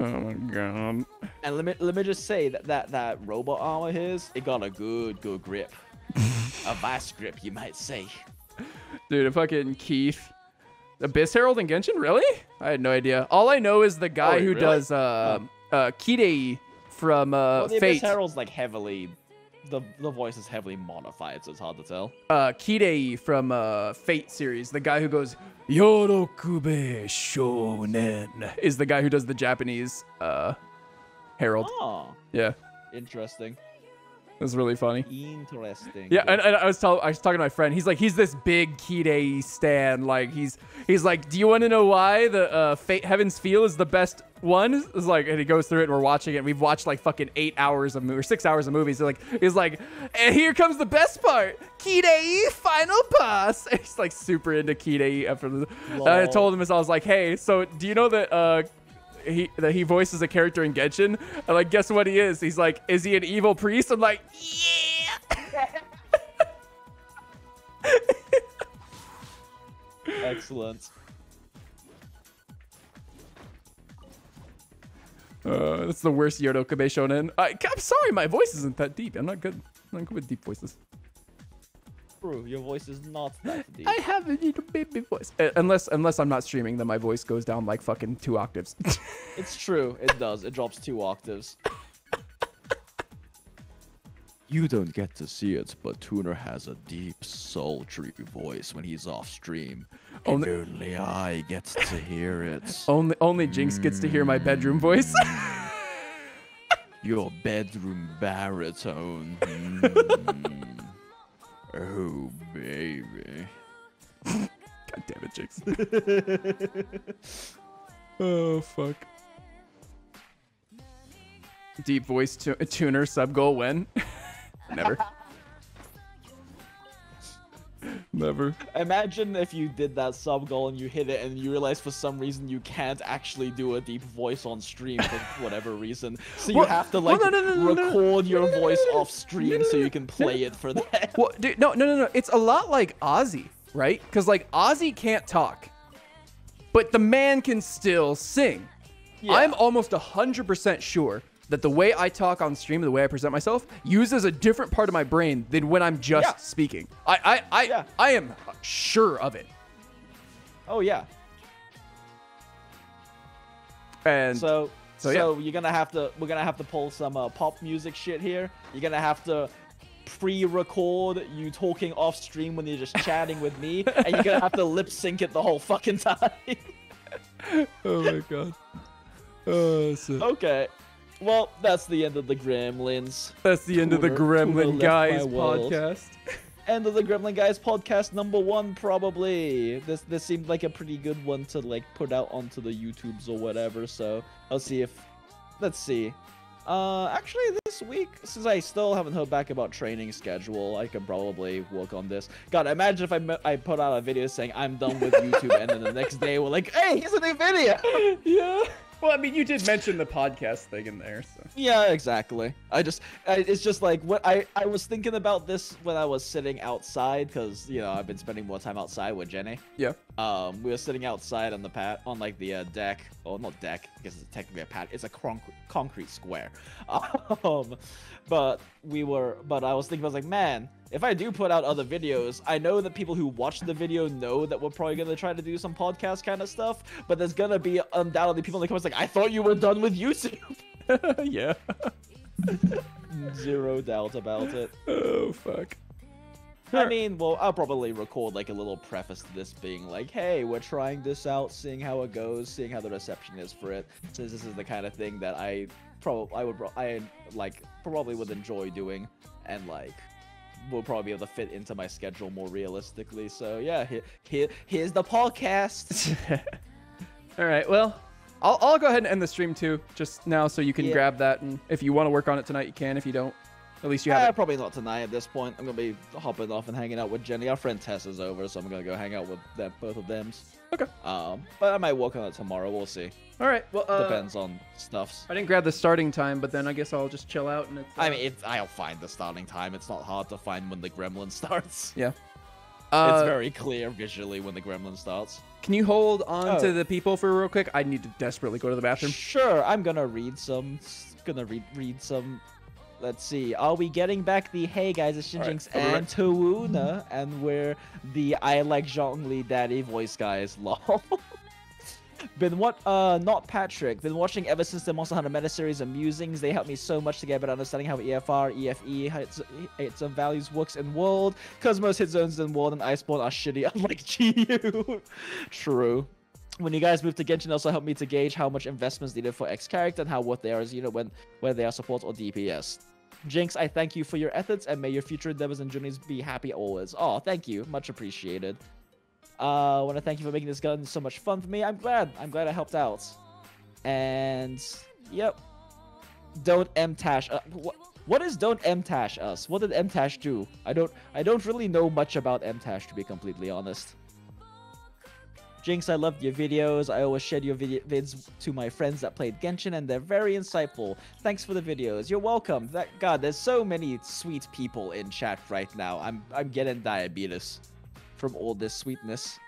Oh my God. And let me just say that robot armor of his, it got a good grip. A vice grip, you might say. Dude, fucking Keith. Abyss Herald in Genshin? Really? I had no idea. All I know is the guy who does Kirei from the Fate. Abyss Herald's like heavily, the voice is heavily modified, so it's hard to tell. Kirei from Fate series, the guy who goes Yorokube Shonen, is the guy who does the Japanese Herald. Oh. Yeah. Interesting. It was really funny. Interesting. Yeah, and I was talking to my friend. He's like, he's this big Kirei stan. Like, he's like, do you want to know why the Fate Heaven's Feel is the best one? It's like, and he goes through it, and we're watching it. We've watched like fucking 8 hours of or 6 hours of movies. He's like, and here comes the best part, Kirei final boss. And he's like super into Kirei after the. I told him, I was like, hey, so do you know that he voices a character in Genshin? I'm like, guess what he is? He's like, is he an evil priest? I'm like, yeah. Excellent. That's the worst Yorokube shonen. I'm sorry, my voice isn't that deep. I'm not good with deep voices. True, your voice is not that deep. I have a little baby voice. Unless I'm not streaming, then my voice goes down like fucking 2 octaves. It's true, it does. It drops 2 octaves. You don't get to see it, but Tuner has a deep, sultry voice when he's off stream. Only I get to hear it. Only Jinx gets to hear my bedroom voice. Your bedroom baritone. Oh, baby. God damn it, Jinx. Oh, fuck. Deep voice tuner sub goal when? Never. Never. Imagine if you did that sub goal and you hit it and you realize for some reason you can't actually do a deep voice on stream for whatever reason. So you have to like record your voice off stream so you can play it for that. Well, dude, no. It's a lot like Ozzy, right? Because like Ozzy can't talk, but the man can still sing. Yeah. I'm almost 100% sure that the way I talk on stream, the way I present myself, uses a different part of my brain than when I'm just speaking. I am sure of it. Oh yeah. And so we're gonna have to pull some pop music shit here. You're gonna have to pre-record you talking off stream when you're just chatting with me, and you're gonna have to lip sync it the whole fucking time. Oh my god. Oh, okay. Well, that's the end of the Gremlins. That's the end of the Gremlin Guys podcast. End of the Gremlin Guys podcast number 1, probably. This seemed like a pretty good one to like put out onto the YouTubes or whatever. So let's see. Actually, this week, since I still haven't heard back about training schedule, I could probably work on this. God, imagine if I put out a video saying I'm done with YouTube, and then the next day we're like, hey, here's a new video. Yeah. Well, I mean, you did mention the podcast thing in there, so. Yeah, exactly. It's just like what I was thinking about this when I was sitting outside, because you know I've been spending more time outside with Jenny. Yeah. We were sitting outside on the deck. Oh, not deck. I guess it's technically a pad. It's a concrete square. But I was thinking, I was like, man, if I do put out other videos, I know that people who watch the video know that we're probably gonna try to do some podcast kind of stuff. But there's gonna be undoubtedly people in the comments like, I thought you were done with YouTube. Yeah. Zero doubt about it. Oh fuck. I mean, well, I'll probably record like a little preface to this being like, hey, we're trying this out, seeing how it goes, seeing how the reception is for it. Since this is the kind of thing that I probably would enjoy doing, and like will probably be able to fit into my schedule more realistically. So yeah, here's the podcast. All right, well, I'll go ahead and end the stream too, just now, so you can grab that, and if you want to work on it tonight, you can. If you don't, at least you have it. Probably not tonight at this point. I'm gonna be hopping off and hanging out with Jenny. Our friend Tess is over, so I'm gonna go hang out with both of them. Okay. But I might work on it tomorrow. We'll see. All right. Well, depends on stuffs. I didn't grab the starting time, but then I guess I'll just chill out and it's. I mean, I'll find the starting time. It's not hard to find when the Gremlin starts. Yeah. It's very clear visually when the Gremlin starts. Can you hold on to the people for real quick? I need to desperately go to the bathroom. Sure. I'm gonna read some. Read some. Let's see. Are we getting back the hey guys, it's Jinjinx and Tawuna, and we're the I like Zhongli daddy voice guys. Lol. Not Patrick. Been watching ever since the Monster Hunter meta series and musings. They helped me so much to get better understanding how EFR, EFE, its values works in world. Because most hit zones in world and Iceborne are shitty, unlike GU. True. When you guys moved to Genshin, also helped me to gauge how much investments needed for X character and how worth they are as whether they are support or DPS. Jinx, I thank you for your efforts and may your future endeavors and journeys be happy always. Oh, thank you. Much appreciated. I want to thank you for making this gun so much fun for me. I'm glad I helped out. And yep. Don't M-Tash. What is don't M-Tash us? What did M-Tash do? I don't really know much about M-Tash, to be completely honest. Jinx, I loved your videos. I always shared your vids to my friends that played Genshin, and they're very insightful. Thanks for the videos. You're welcome. God, there's so many sweet people in chat right now. I'm getting diabetes from all this sweetness.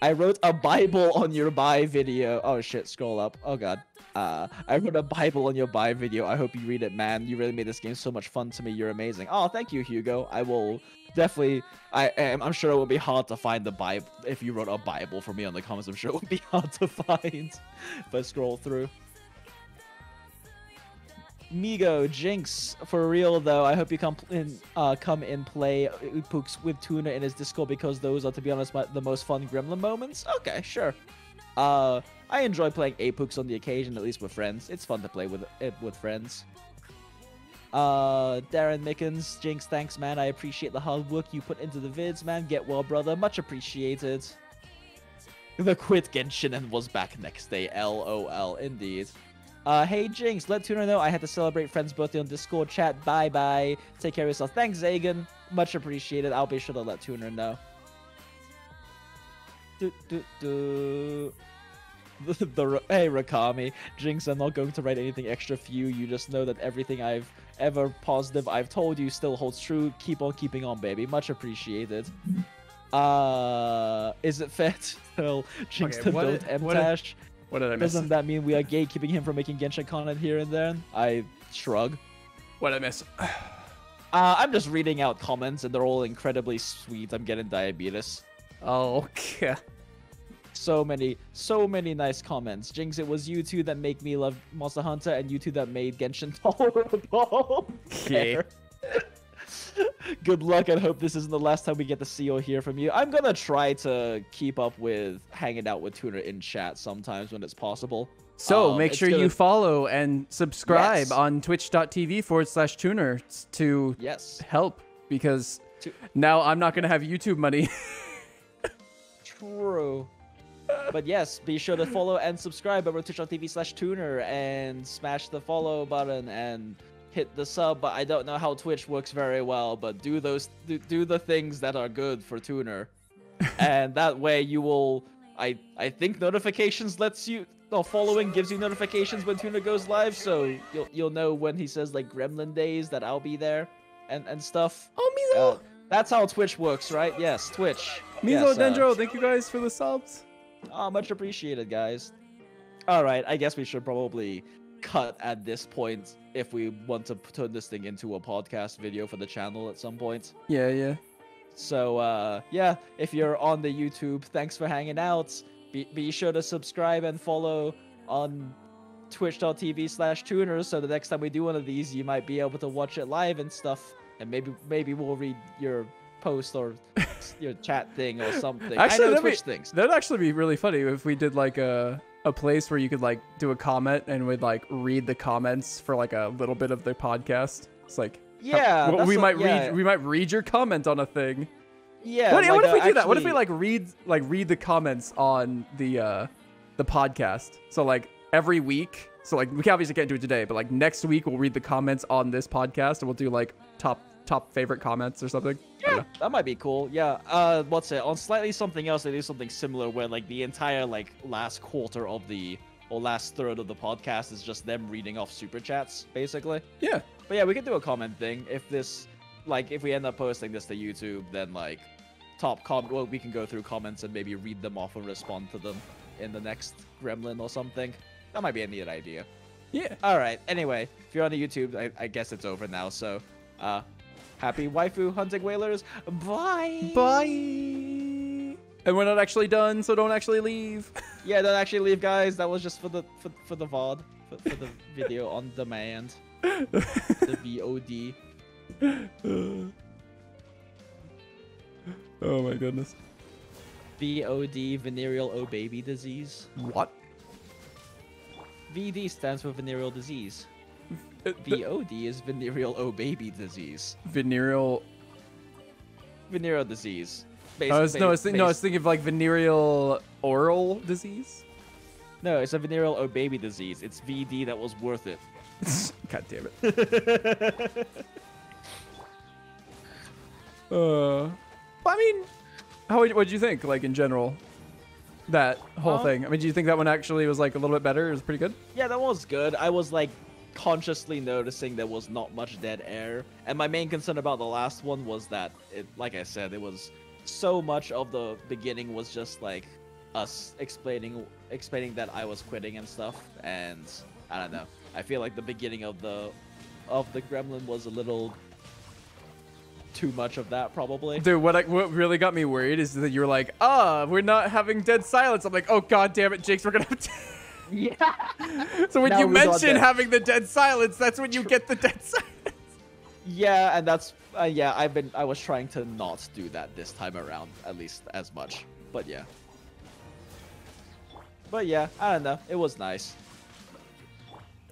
I wrote a Bible on your buy video. Oh shit, scroll up. Oh god. I wrote a Bible on your buy video. I hope you read it, man. You really made this game so much fun to me. You're amazing. Oh, thank you, Hugo. I will definitely. I'm sure it will be hard to find the Bible. If you wrote a Bible for me on the comments, I'm sure it would be hard to find if I scroll through. Migo, Jinx, for real though. I hope you come in play Upooks with Tuna in his Discord because those are, to be honest, the most fun Gremlin moments. Okay, sure. I enjoy playing Apooks on the occasion, at least with friends. It's fun to play with friends. Darren Mickens, Jinx, thanks man. I appreciate the hard work you put into the vids, man. Get well, brother. Much appreciated. The quit Genshin and was back next day. LOL, indeed. Hey Jinx, let Tuna know I had to celebrate friend's birthday on Discord chat. Bye bye. Take care of yourself. Thanks, Zagan. Much appreciated. I'll be sure to let Tuna know. Hey Rakami, Jinx, I'm not going to write anything extra for you. You just know that everything I've ever positive I've told you still holds true. Keep on keeping on, baby. Much appreciated. Is it fair to tell Jinx to build M-Tash? What did I miss? Doesn't that mean we are gatekeeping him from making Genshin content here and there? I shrug. What did I miss? I'm just reading out comments and they're all incredibly sweet. I'm getting diabetes. Oh, okay. So many nice comments. Jinx, it was you two that make me love Monster Hunter and you two that made Genshin tolerable. Okay. Good luck and hope this isn't the last time we get to see or hear from you. I'm gonna try to keep up with hanging out with Tuna in chat sometimes when it's possible. So make sure you follow and subscribe on twitch.tv/tuner to help, because now I'm not gonna have YouTube money. True. But yes, be sure to follow and subscribe over twitch.tv/tuner and smash the follow button and hit the sub. But I don't know how Twitch works very well, but do the things that are good for Tuner. And that way you will, I think notifications lets you, or following gives you notifications when Tuner goes live, so you'll know when he says like Gremlin days that I'll be there and stuff. Oh, Mizo! That's how Twitch works, right? Yes, Twitch. Mizo, Dendro, thank you guys for the subs. Oh, much appreciated, guys. All right, I guess we should probably cut at this point if we want to turn this thing into a podcast video for the channel at some point. Yeah. So, yeah, if you're on the YouTube, thanks for hanging out. Be sure to subscribe and follow on twitch.tv/tuner, so the next time we do one of these, you might be able to watch it live and stuff. And maybe we'll read your post or your chat thing or something. Actually, I know Twitch things. That'd actually be really funny if we did like a place where you could like do a comment and we'd like read the comments for like a little bit of the podcast. It's like, yeah, we might read your comment on a thing. Yeah. What if we do that? What if we like read the comments on the podcast? So like every week. So like we obviously can't do it today, but like next week we'll read the comments on this podcast and we'll do like top favorite comments or something. Yeah, that might be cool. Yeah. What's it? On Slightly Something Else, they do something similar where like the entire like last quarter of or last third of the podcast is just them reading off super chats, basically. Yeah. But yeah, we could do a comment thing. If we end up posting this to YouTube, then like we can go through comments and maybe read them off and respond to them in the next Gremlin or something. That might be a neat idea. Yeah. All right. Anyway, if you're on the YouTube, I guess it's over now. So, happy waifu hunting whalers. Bye. Bye. And we're not actually done, so don't actually leave. Yeah, don't actually leave, guys. That was just for the VOD, for the video on demand, the VOD. Oh my goodness. VOD, venereal O baby disease. What? VD stands for venereal disease. VOD is venereal O baby disease. Venereal disease. I was thinking of like venereal oral disease. No, it's a venereal O baby disease. It's VD that was worth it. God damn it. I mean, what did you think, like in general, that whole thing? I mean, do you think that one actually was like a little bit better? It was pretty good. Yeah, that was good. I was like consciously noticing there was not much dead air, and my main concern about the last one was that like I said, it was so much of the beginning was just like us explaining that I was quitting and stuff, and I don't know. I feel like the beginning of the Gremlin was a little too much of that, probably. Dude, what really got me worried is that you were like, we're not having dead silence. I'm like, oh god damn it, Jinx, we're gonna have to... Yeah. So when Now you we got mention that. having the dead silence, that's when you get the dead silence. Yeah, and that's yeah. I was trying to not do that this time around, at least as much. But yeah. But yeah, I don't know. It was nice.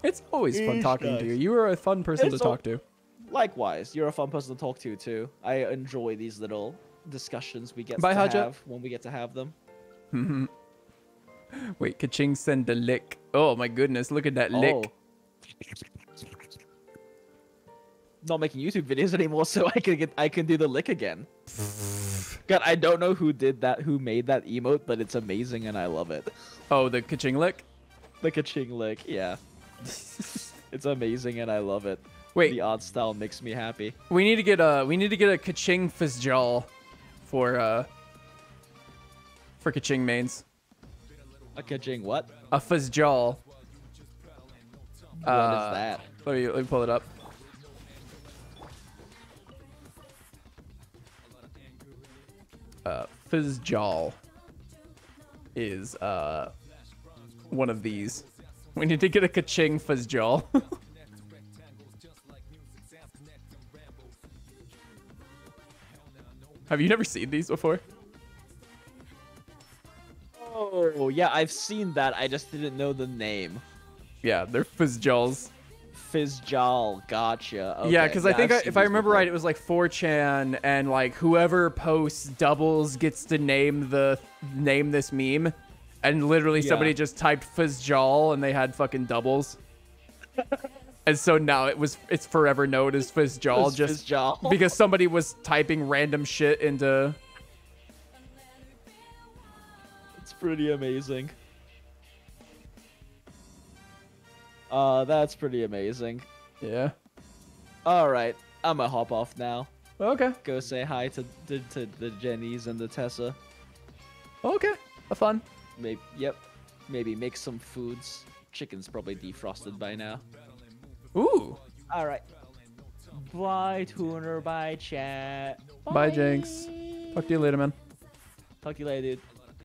It's always fun It's talking to nice. you. You are a fun person to It's talk to. Likewise, you're a fun person to talk to too. I enjoy these little discussions we get Bye, to Haja. have when we get to have them. Wait, Kaching send the lick. Oh my goodness, look at that lick. Not making YouTube videos anymore, so I can do the lick again. God, I don't know who did that, who made that emote, but it's amazing and I love it. Oh, the Kaching lick? The Kaching lick, yeah. It's amazing and I love it. Wait, the art style makes me happy. we need to get a Kaching Fizzjaw for Kaching mains. A Kaching what? A Fizzjaw. What is that? Let me pull it up. Fizzjaw is one of these. We need to get a Kaching Fizzjaw. Have you never seen these before? Oh, yeah, I've seen that. I just didn't know the name. Yeah, they're Fizzjaws. Fizzjal, gotcha. Okay. Yeah, because I think if I remember before. right, it was like 4chan, and like whoever posts doubles gets to name this meme, and literally somebody just typed Fizzjal and they had fucking doubles, and so now it's forever known as Fizzjal just Fizzjal. because somebody was typing random shit into. It's pretty amazing. That's pretty amazing. Yeah. All right, I'm gonna hop off now. Okay. Go say hi to the Jennies and the Tessa. Okay. Have fun. Maybe maybe make some foods. Chicken's probably defrosted by now. Ooh. All right. Bye, Tuner. Bye, chat. Bye, Jinx. Talk to you later, man. Talk to you later, dude.